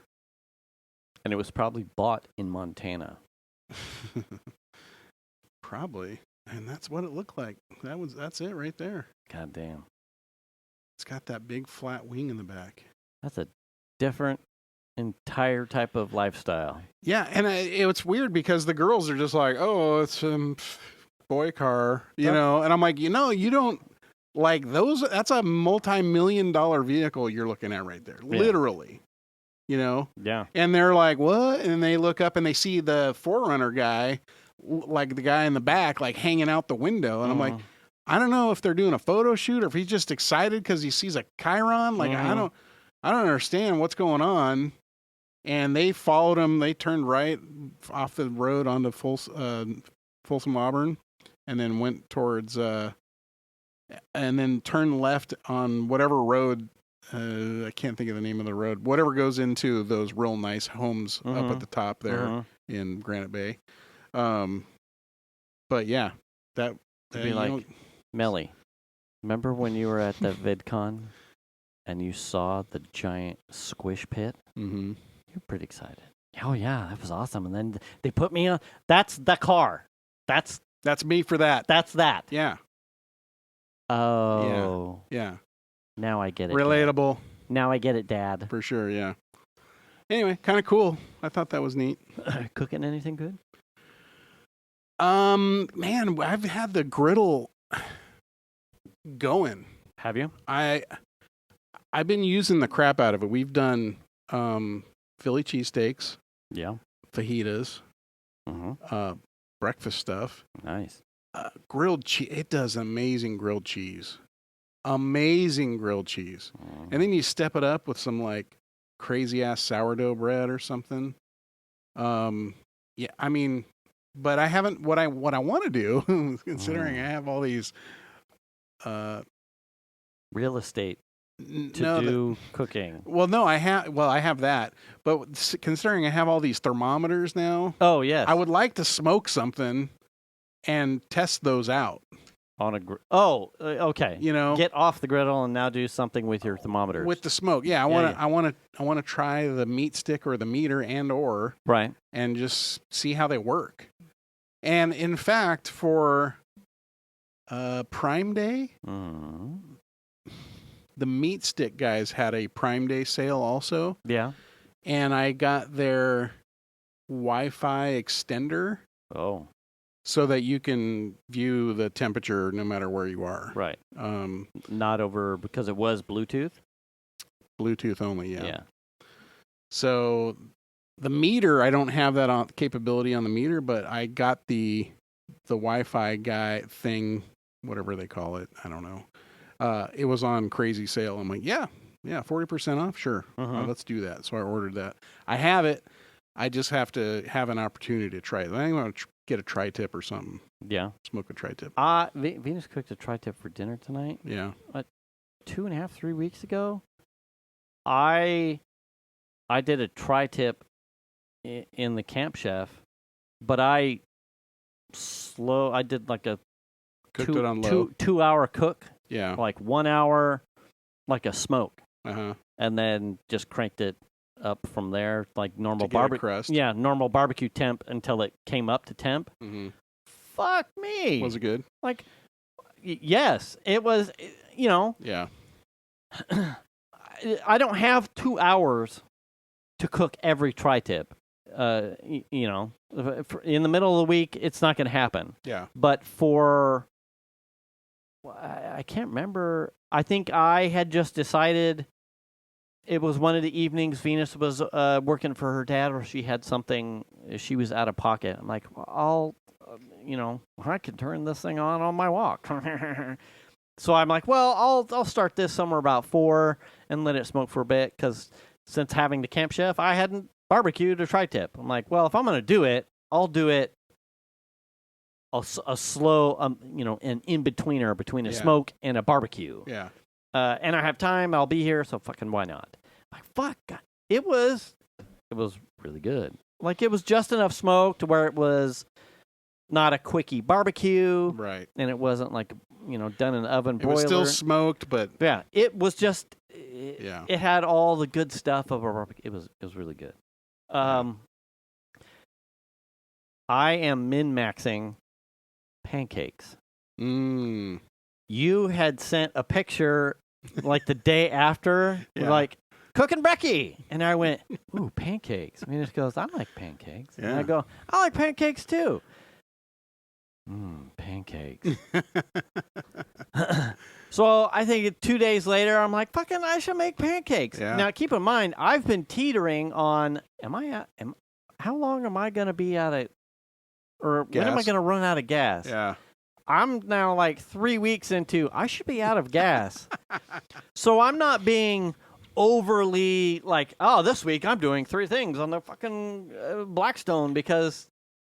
And it was probably bought in Montana. Probably. And that's what it looked like. That's it right there. God damn. It's got that big flat wing in the back. That's a different entire type of lifestyle. Yeah, and it's weird because the girls are just like, oh, it's a boy car, you know. And I'm like, you don't like those. That's a multi-million-dollar vehicle you're looking at right there, literally. You know. Yeah. And they're like, what? And they look up and they see the 4Runner guy, like the guy in the back, like hanging out the window. And I'm like, I don't know if they're doing a photo shoot or if he's just excited because he sees a Chiron. Like I don't understand what's going on. And they followed him. They turned right off the road onto Folsom Auburn, and then went towards, and then turned left on whatever road. I can't think of the name of the road. Whatever goes into those real nice homes up at the top there in Granite Bay. But yeah, that would be like Melly. Remember when you were at the VidCon and you saw the giant Squish pit? Mm-hmm. You're pretty excited. Oh, yeah, that was awesome. And then they put me on. That's the car. That's me for that. That's that. Yeah. Oh. Yeah. Now I get it. Relatable. Dad. Now I get it, Dad. For sure, yeah. Anyway, kind of cool. I thought that was neat. Cooking anything good? Man, I've had the griddle going. Have you? I've been using the crap out of it. We've done Philly cheesesteaks, Yeah. fajitas, breakfast stuff. Nice. Grilled cheese. It does amazing grilled cheese. Amazing grilled cheese. And then you step it up with some like crazy ass sourdough bread or something. Yeah, I mean, but I haven't. What I want to do, considering I have all these real estate to do cooking. Well, no, I have that. But considering I have all these thermometers now, oh yes, I would like to smoke something and test those out on a okay. You know, get off the griddle and now do something with your thermometers with the smoke. Yeah, I want to try the meat stick or the meter or right, and just see how they work. And in fact, for Prime Day, the meat stick guys had a Prime Day sale also. Yeah. And I got their Wi-Fi extender. Oh. So that you can view the temperature no matter where you are. Right. Not over, because it was Bluetooth? Bluetooth only, yeah. Yeah. So the meter, I don't have that capability on the meter, but I got the Wi-Fi guy thing, whatever they call it. I don't know. It was on crazy sale. I'm like, yeah, 40% off. Sure. Let's do that. So I ordered that. I have it. I just have to have an opportunity to try it. I want to get a tri-tip or something. Yeah. Smoke a tri-tip. Venus cooked a tri-tip for dinner tonight. Yeah. 2.5, 3 weeks ago, I did a tri-tip in the Camp Chef, but I did like a cooked it on low. 2 hour cook. Yeah. Like 1 hour, like a smoke. Uh-huh. And then just cranked it up from there, like normal barbecue. Yeah, normal barbecue temp until it came up to temp. Fuck me. Was it good? Like, yes, it was. You know. Yeah. I don't have 2 hours to cook every tri-tip. You know, in the middle of the week, it's not going to happen. Yeah. But I can't remember. I think I had just decided. It was one of the evenings. Venus was working for her dad, or she had something. She was out of pocket. I'm like, well, I can turn this thing on my walk. So I'm like, well, I'll start this somewhere about 4 and let it smoke for a bit, because since having the Camp Chef, I hadn't barbecued a tri-tip. I'm like, well, if I'm going to do it, I'll do it a slow, an in-betweener between a smoke and a barbecue. Yeah. And I have time. I'll be here, so fucking why not? Like, fuck, God. It was really good. Like, it was just enough smoke to where it was not a quickie barbecue. Right. And it wasn't like, done in the oven broiler. It was still smoked, but... Yeah, it was just... It had all the good stuff of a barbecue. It was really good. I am min-maxing pancakes. You had sent a picture like the day after, like, cooking brekkie. And I went, ooh, pancakes. And he just goes, I like pancakes. Yeah. And I go, I like pancakes too. Pancakes. So I think 2 days later, I'm like, fucking, I should make pancakes. Yeah. Now, keep in mind, I've been teetering on, how long am I going to be out of, or gas. when am I going to run out of gas? Yeah. I'm now like 3 weeks into, I should be out of gas. So I'm not being overly like, oh, this week I'm doing 3 things on the fucking Blackstone, because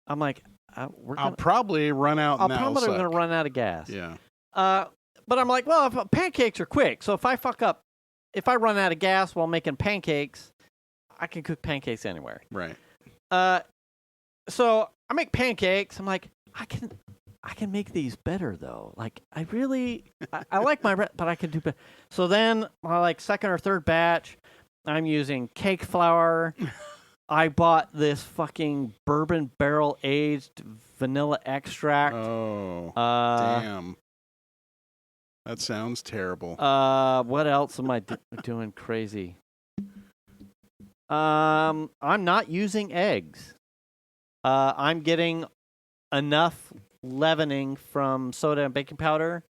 I'm like, I'll probably run out. I'm probably going to run out of gas. Yeah. But I'm like, well, if pancakes are quick. So if I run out of gas while making pancakes, I can cook pancakes anywhere. Right. So I make pancakes. I'm like, I can make these better though. Like I like my but I can do better. So then my like second or third batch, I'm using cake flour. I bought this fucking bourbon barrel aged vanilla extract. Oh, damn. That sounds terrible. What else am I doing crazy? I'm not using eggs. I'm getting enough leavening from soda and baking powder.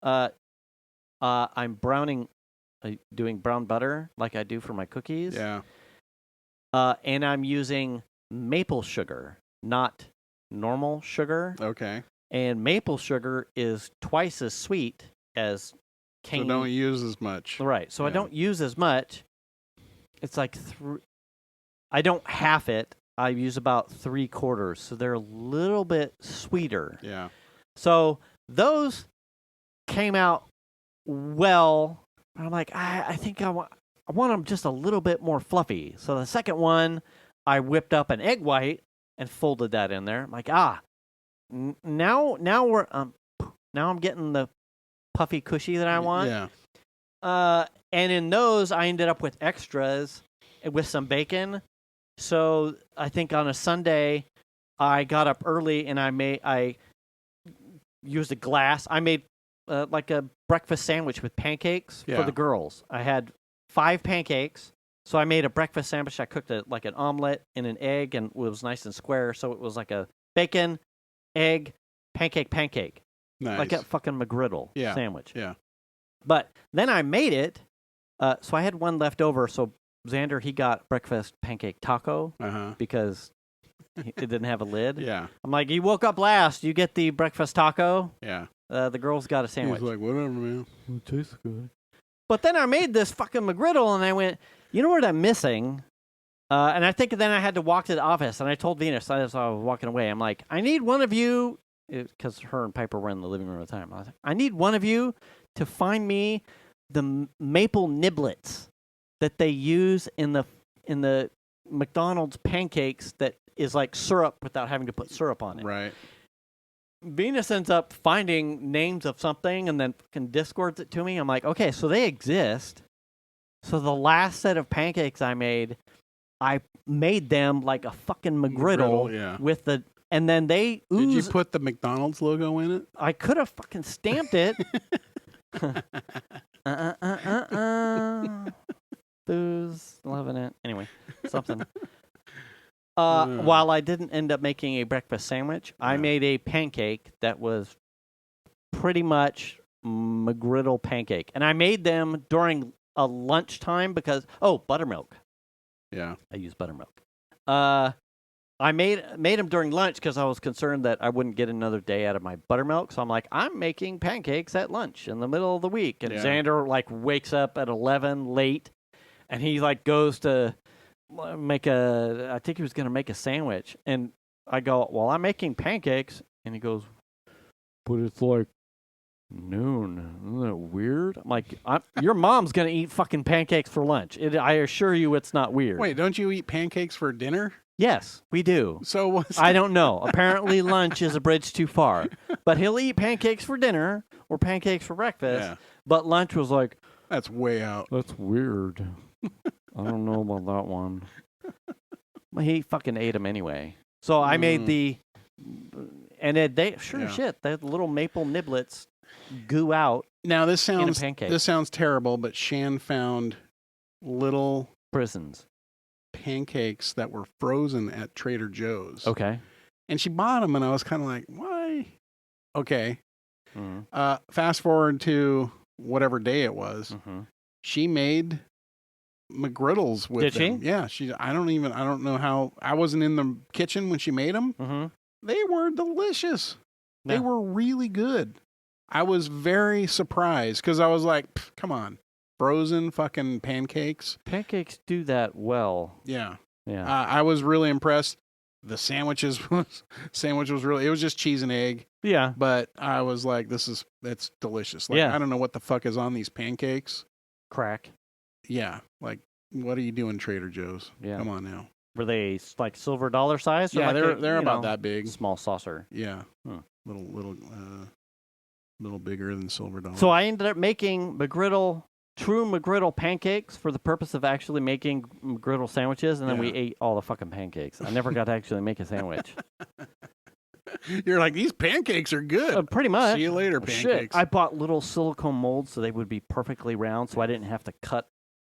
I'm browning, doing brown butter like I do for my cookies. Yeah. And I'm using maple sugar, not normal sugar. Okay. And maple sugar is twice as sweet as cane. So don't use as much. Right. So I don't use as much. It's like I don't half it. I use about 3/4. So they're a little bit sweeter. Yeah. So those came out well. I'm like, I think I want them just a little bit more fluffy. So the second one, I whipped up an egg white and folded that in there. I'm like, now I'm getting the puffy cushy that I want. Yeah. And in those, I ended up with extras with some bacon. So I think on a Sunday, I got up early and I used a glass. I made like a breakfast sandwich with pancakes for the girls. I had 5 pancakes. So I made a breakfast sandwich. I cooked it like an omelet and an egg, and it was nice and square. So it was like a bacon, egg, pancake. Nice. Like a fucking McGriddle sandwich. Yeah. But then I made it. So I had one left over. So Xander, he got breakfast pancake taco because it didn't have a lid. Yeah. I'm like, you woke up last. You get the breakfast taco. Yeah. The girls got a sandwich. He's like, whatever, man. It tastes good. But then I made this fucking McGriddle, and I went, you know what I'm missing? And I think then I had to walk to the office, and I told Venus as I was walking away, I'm like, I need one of you, because her and Piper were in the living room at the time. I was like, I need one of you to find me the maple niblets that they use in the McDonald's pancakes that is like syrup without having to put syrup on it. Right. Venus ends up finding names of something and then fucking Discords it to me. I'm like, okay, so they exist. So the last set of pancakes I made them like a fucking McGriddle with the, and then they ooze. Did you put the McDonald's logo in it? I could have fucking stamped it. Booze, loving it. Anyway, something. While I didn't end up making a breakfast sandwich, I made a pancake that was pretty much McGriddle pancake. And I made them during a lunchtime because, buttermilk. Yeah. I use buttermilk. I made them during lunch because I was concerned that I wouldn't get another day out of my buttermilk. So I'm like, I'm making pancakes at lunch in the middle of the week. And Xander like wakes up at 11 late, and he like goes to I think he was going to make a sandwich. And I go, well, I'm making pancakes. And he goes, but it's like noon. Isn't that weird? I'm like, your mom's going to eat fucking pancakes for lunch. I assure you it's not weird. Wait, don't you eat pancakes for dinner? Yes, we do. So I don't know. Apparently lunch is a bridge too far. But he'll eat pancakes for dinner or pancakes for breakfast. Yeah. But lunch was like, that's way out. That's weird. I don't know about that one. Well, he fucking ate them anyway. So I made and they shit, the little maple niblets goo out. Now this in a sounds pancake. This sounds terrible, but Shan found little prisons pancakes that were frozen at Trader Joe's. Okay. And she bought them, and I was kind of like, why? Okay. Mm-hmm. Fast forward to whatever day it was. Mm-hmm. She made McGriddles with them. Did she? Yeah. I don't know how. I wasn't in the kitchen when she made them. Mm-hmm. They were delicious. Yeah. They were really good. I was very surprised because I was like, come on. Frozen fucking pancakes. Pancakes do that well. Yeah. Yeah. I was really impressed. The sandwich was really, it was just cheese and egg. Yeah. But I was like, that's delicious. Like, I don't know what the fuck is on these pancakes. Crack. Yeah. Like, what are you doing, Trader Joe's? Yeah. Come on now. Were they like silver dollar size? Yeah, like they're about that big. Small saucer. Yeah. Little bigger than silver dollar. So I ended up making true McGriddle pancakes for the purpose of actually making McGriddle sandwiches, and then we ate all the fucking pancakes. I never got to actually make a sandwich. You're like, these pancakes are good. Pretty much. See you later, pancakes. Shit. I bought little silicone molds so they would be perfectly round, so I didn't have to cut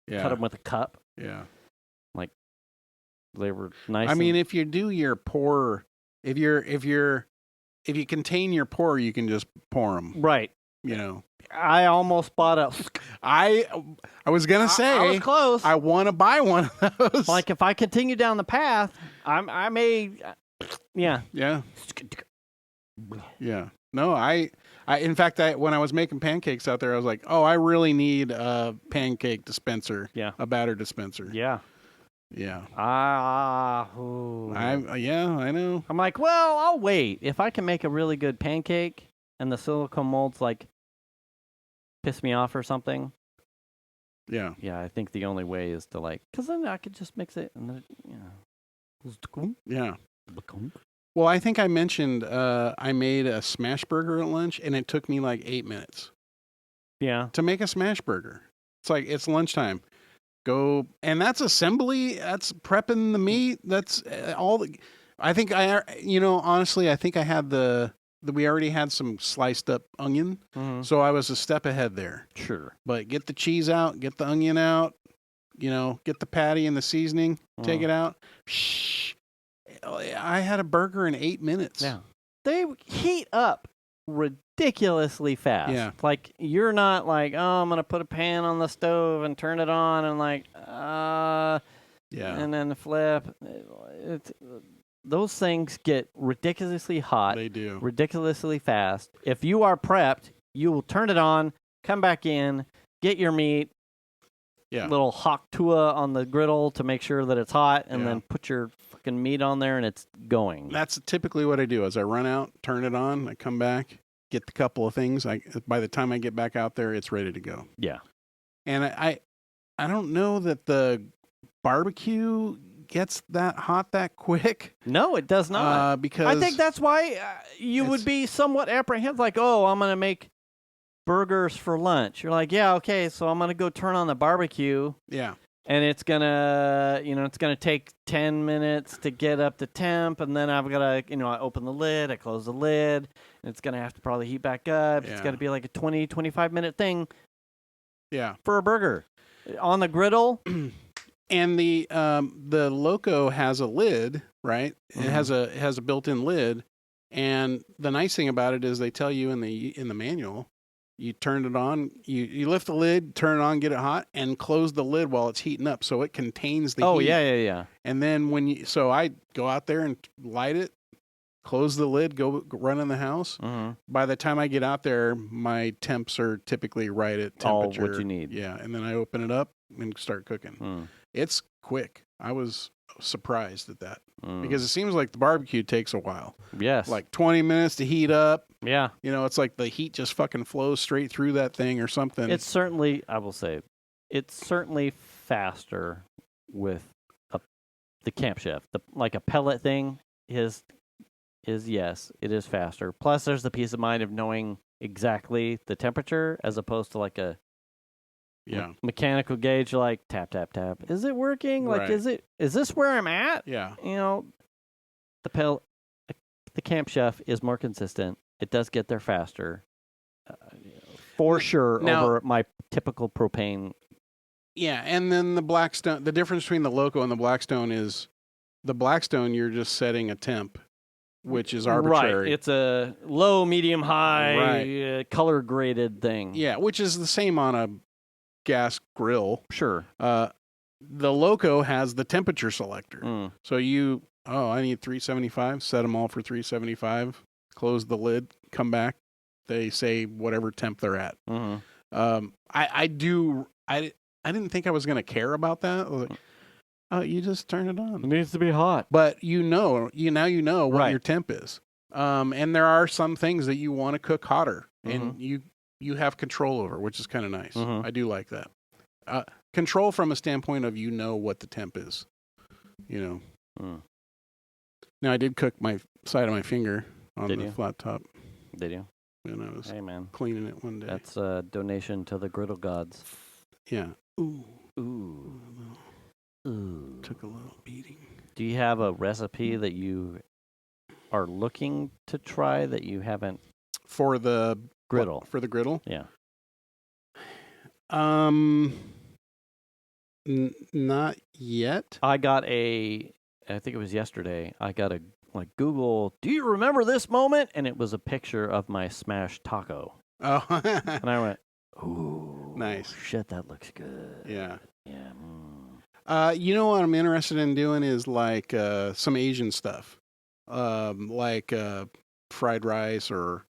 them with a cup. Yeah. Like, they were nice. I mean, if you do your if you're if you contain your pour, you can just pour them. Right. You know. I almost bought a. I was gonna say I was close. I want to buy one of those. Like if I continue down the path, I may. Yeah. Yeah. Yeah. No, I in fact, when I was making pancakes out there, I was like, oh, I really need a pancake dispenser. Yeah. A batter dispenser. Yeah. Yeah. I know. I'm like, well, I'll wait. If I can make a really good pancake and the silicone molds like piss me off or something. Yeah. Yeah, I think the only way is to like, because then I could just mix it and then, Yeah. Well, I think I mentioned I made a smash burger at lunch, and it took me like 8 minutes. Yeah. To make a smash burger. It's lunchtime. Go, and that's assembly. That's prepping the meat. That's all. I think honestly, I think I had we already had some sliced up onion, so I was a step ahead there. Sure. But get the cheese out, get the onion out, get the patty and the seasoning, take it out. Shh. I had a burger in 8 minutes. Yeah. They heat up ridiculously fast. Yeah. Like, you're not like, oh, I'm going to put a pan on the stove and turn it on and like, yeah. And then flip. Those things get ridiculously hot. They do. Ridiculously fast. If you are prepped, you will turn it on, come back in, get your meat, little hot tua on the griddle to make sure that it's hot, and then put your fucking meat on there and it's going. That's typically what I do. Is I run out, turn it on, I come back, get the couple of things. By the time I get back out there, it's ready to go. Yeah. And I don't know that the barbecue gets that hot that quick. No, it does not. Because I think that's why you would be somewhat apprehensive, like, oh, I'm going to make burgers for lunch. You're like, yeah, okay, so I'm going to go turn on the barbecue. Yeah. And it's going to, it's going to take 10 minutes to get up to temp, and then I've got to, I open the lid, I close the lid, and it's going to have to probably heat back up. Yeah. It's going to be like a 20, 25-minute thing. Yeah. For a burger. On the griddle. And the Loco has a lid, right? It has a built-in lid, and the nice thing about it is they tell you in the manual, you turn it on, you lift the lid, turn it on, get it hot, and close the lid while it's heating up, so it contains the heat. Oh yeah. And then so I go out there and light it, close the lid, go run in the house. Mm-hmm. By the time I get out there, my temps are typically right at temperature. All what you need. Yeah, and then I open it up and start cooking. It's quick. I was surprised at that because it seems like the barbecue takes a while. Yes. Like 20 minutes to heat up. Yeah. It's like the heat just fucking flows straight through that thing or something. It's certainly, I will say, it's certainly faster with the Camp Chef. Like a pellet thing is yes, it is faster. Plus, there's the peace of mind of knowing exactly the temperature as opposed to like a mechanical gauge. You're like, tap, tap, tap. Is it working? Like, right. Is this where I'm at? Yeah. The Camp Chef is more consistent. It does get there faster. For sure, now, over my typical propane. Yeah, and then the Blackstone, the difference between the Loco and the Blackstone is the Blackstone, you're just setting a temp, which is arbitrary. Right. It's a low, medium, high, color graded thing. Yeah, which is the same on a gas grill. Sure. The Loco has the temperature selector. So I need 375, set them all for 375, close the lid, come back. They say whatever temp they're at. I didn't think I was going to care about that. I was like, oh, you just turn it on. It needs to be hot. But you know what your temp is. And there are some things that you want to cook hotter and you have control over, which is kind of nice. I do like that. Control from a standpoint of what the temp is. Now I did cook my side of my finger on the flat top. Did you? When I was cleaning it one day. That's a donation to the griddle gods. Yeah. Ooh. Took a little beating. Do you have a recipe that you are looking to try that you haven't? For the griddle. For the griddle? Yeah. Not yet. I got I think it was yesterday, I got like Google, do you remember this moment? And it was a picture of my smashed taco. Oh, And I went, ooh, nice. Shit, that looks good. Yeah. Yeah. You know what I'm interested in doing is like some Asian stuff, like fried rice or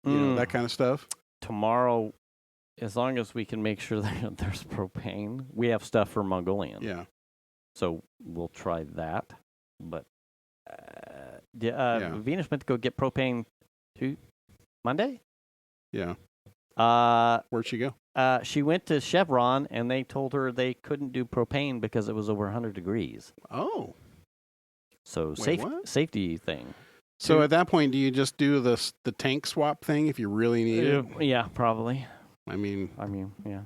that kind of stuff. Tomorrow, as long as we can make sure that there's propane, we have stuff for Mongolian. Yeah. So we'll try that. But Venus went to go get propane Monday? Yeah. Where'd she go? She went to Chevron, and they told her they couldn't do propane because it was over 100 degrees. Oh. So what? safety thing. So at that point, do you just do the tank swap thing if you really need it? Yeah, probably. I mean, yeah.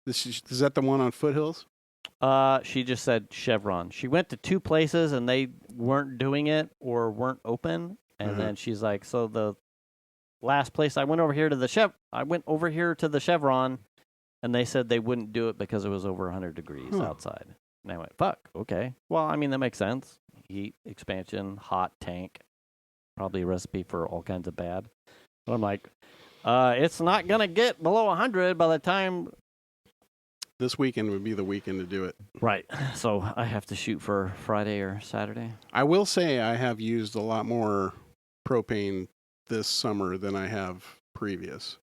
Is that the one on Foothills? She just said Chevron. She went to 2 places, and they weren't doing it or weren't open. And then she's like, so the last place I went over here to the Chevron, and they said they wouldn't do it because it was over 100 degrees outside. And I went, fuck, okay. Well, I mean, that makes sense. Heat, expansion, hot tank, probably a recipe for all kinds of bad. But I'm like, it's not going to get below 100 by the time. This weekend would be the weekend to do it. Right. So I have to shoot for Friday or Saturday. I will say I have used a lot more propane this summer than I have previous.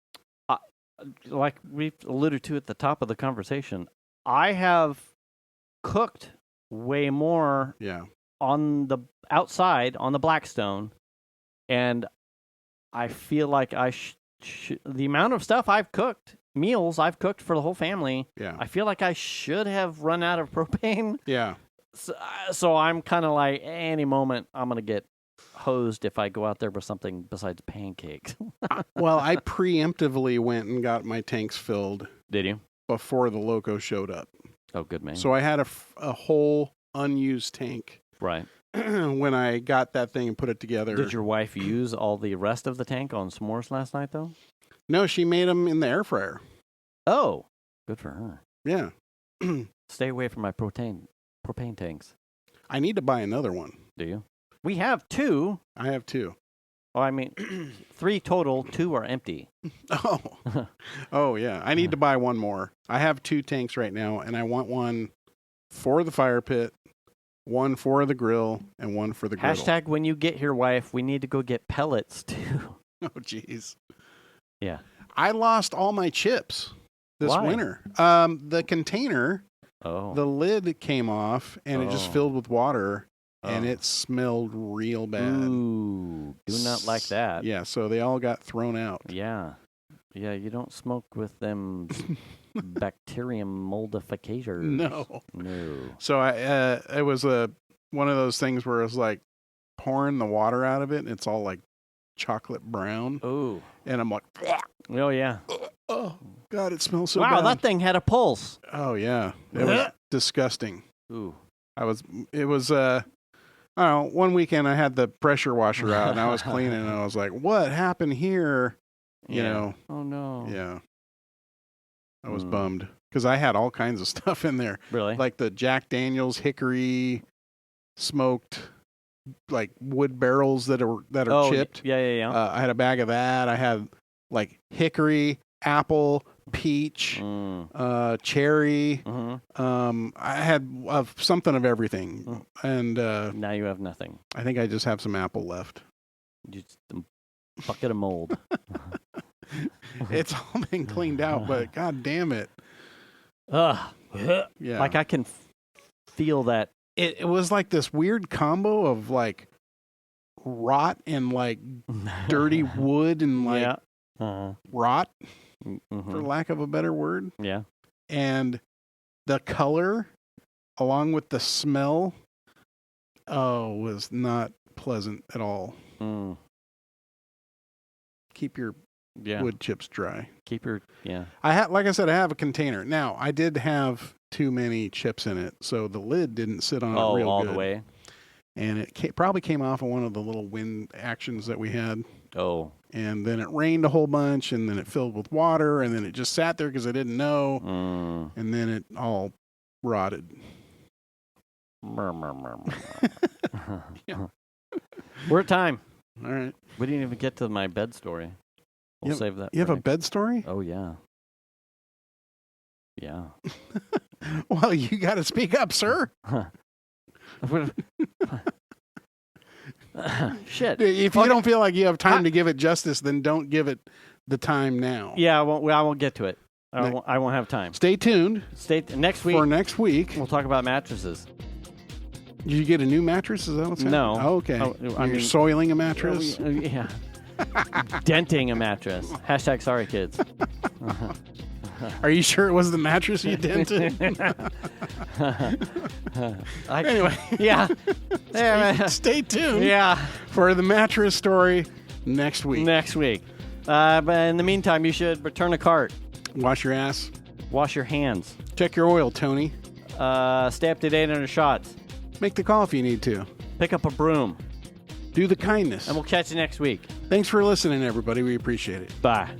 Like we alluded to at the top of the conversation, I have cooked way more on the outside on the Blackstone, and I feel like the amount of stuff I've cooked, meals I've cooked for the whole family, I feel like I should have run out of propane. Yeah. So I'm kind of like, any moment I'm going to get hosed if I go out there with something besides pancakes. Well, I preemptively went and got my tanks filled. Did you? Before the Loco showed up. Oh, good man. So I had a whole unused tank. Right. When I got that thing and put it together. Did your wife use all the rest of the tank on s'mores last night, though? No, she made them in the air fryer. Oh, good for her. Yeah. Stay away from my propane tanks. I need to buy another one. Do you? We have 2. I have 2. Oh, I mean, 3 total. 2 are empty. Oh, yeah. I need to buy one more. I have 2 tanks right now, and I want one for the fire pit, one for the grill, and one for the griddle. Hashtag when you get here, wife, we need to go get pellets, too. Oh, jeez. Yeah. I lost all my chips this winter. The container, the lid came off, and it just filled with water. And it smelled real bad. Ooh, do not like that. Yeah, so they all got thrown out. Yeah. Yeah, you don't smoke with them bacterium moldificators. No. No. So it was one of those things where it was like pouring the water out of it, and it's all like chocolate brown. Ooh. And I'm like, oh, yeah. Oh, God, it smells so bad. Wow, that thing had a pulse. Oh, yeah. It was disgusting. Ooh. It was I don't know, one weekend I had the pressure washer out and I was cleaning and I was like, what happened here? You know. Oh, no. Yeah. I was bummed because I had all kinds of stuff in there. Really? Like the Jack Daniel's hickory smoked, like wood barrels that are chipped. Yeah. I had a bag of that. I had like hickory, apple, peach, cherry. I had something of everything. And now you have nothing. I think I just have some apple left. Just a bucket of mold. It's all been cleaned out, but God damn it. Yeah. Like I can feel that. It was like this weird combo of like rot and like dirty wood and like rot. For lack of a better word. Yeah. And the color, along with the smell, was not pleasant at all. Keep your wood chips dry. Like I said, I have a container. Now, I did have too many chips in it, so the lid didn't sit on it real good. The way. And it probably came off of one of the little wind actions that we had. Oh. And then it rained a whole bunch, and then it filled with water, and then it just sat there because I didn't know, and then it all rotted. Yeah. We're at time. All right. We didn't even get to my bed story. We'll save that. You have a bed story? Oh, yeah. Yeah. Well, you got to speak up, sir. Shit. If you don't feel like you have time to give it justice, then don't give it the time now. Yeah, I won't get to it. I won't have time. Stay tuned. Next week. For next week. We'll talk about mattresses. Did you get a new mattress? Is that what's happening? No. Oh, okay. You're soiling a mattress? Yeah. Denting a mattress. # sorry, kids. Are you sure it was the mattress you dented? Anyway. Yeah. Stay tuned. Yeah. For the mattress story next week. But in the meantime, you should return a cart. Wash your ass. Wash your hands. Check your oil, Tony. Stay up to date on your shots. Make the call if you need to. Pick up a broom. Do the kindness. And we'll catch you next week. Thanks for listening, everybody. We appreciate it. Bye.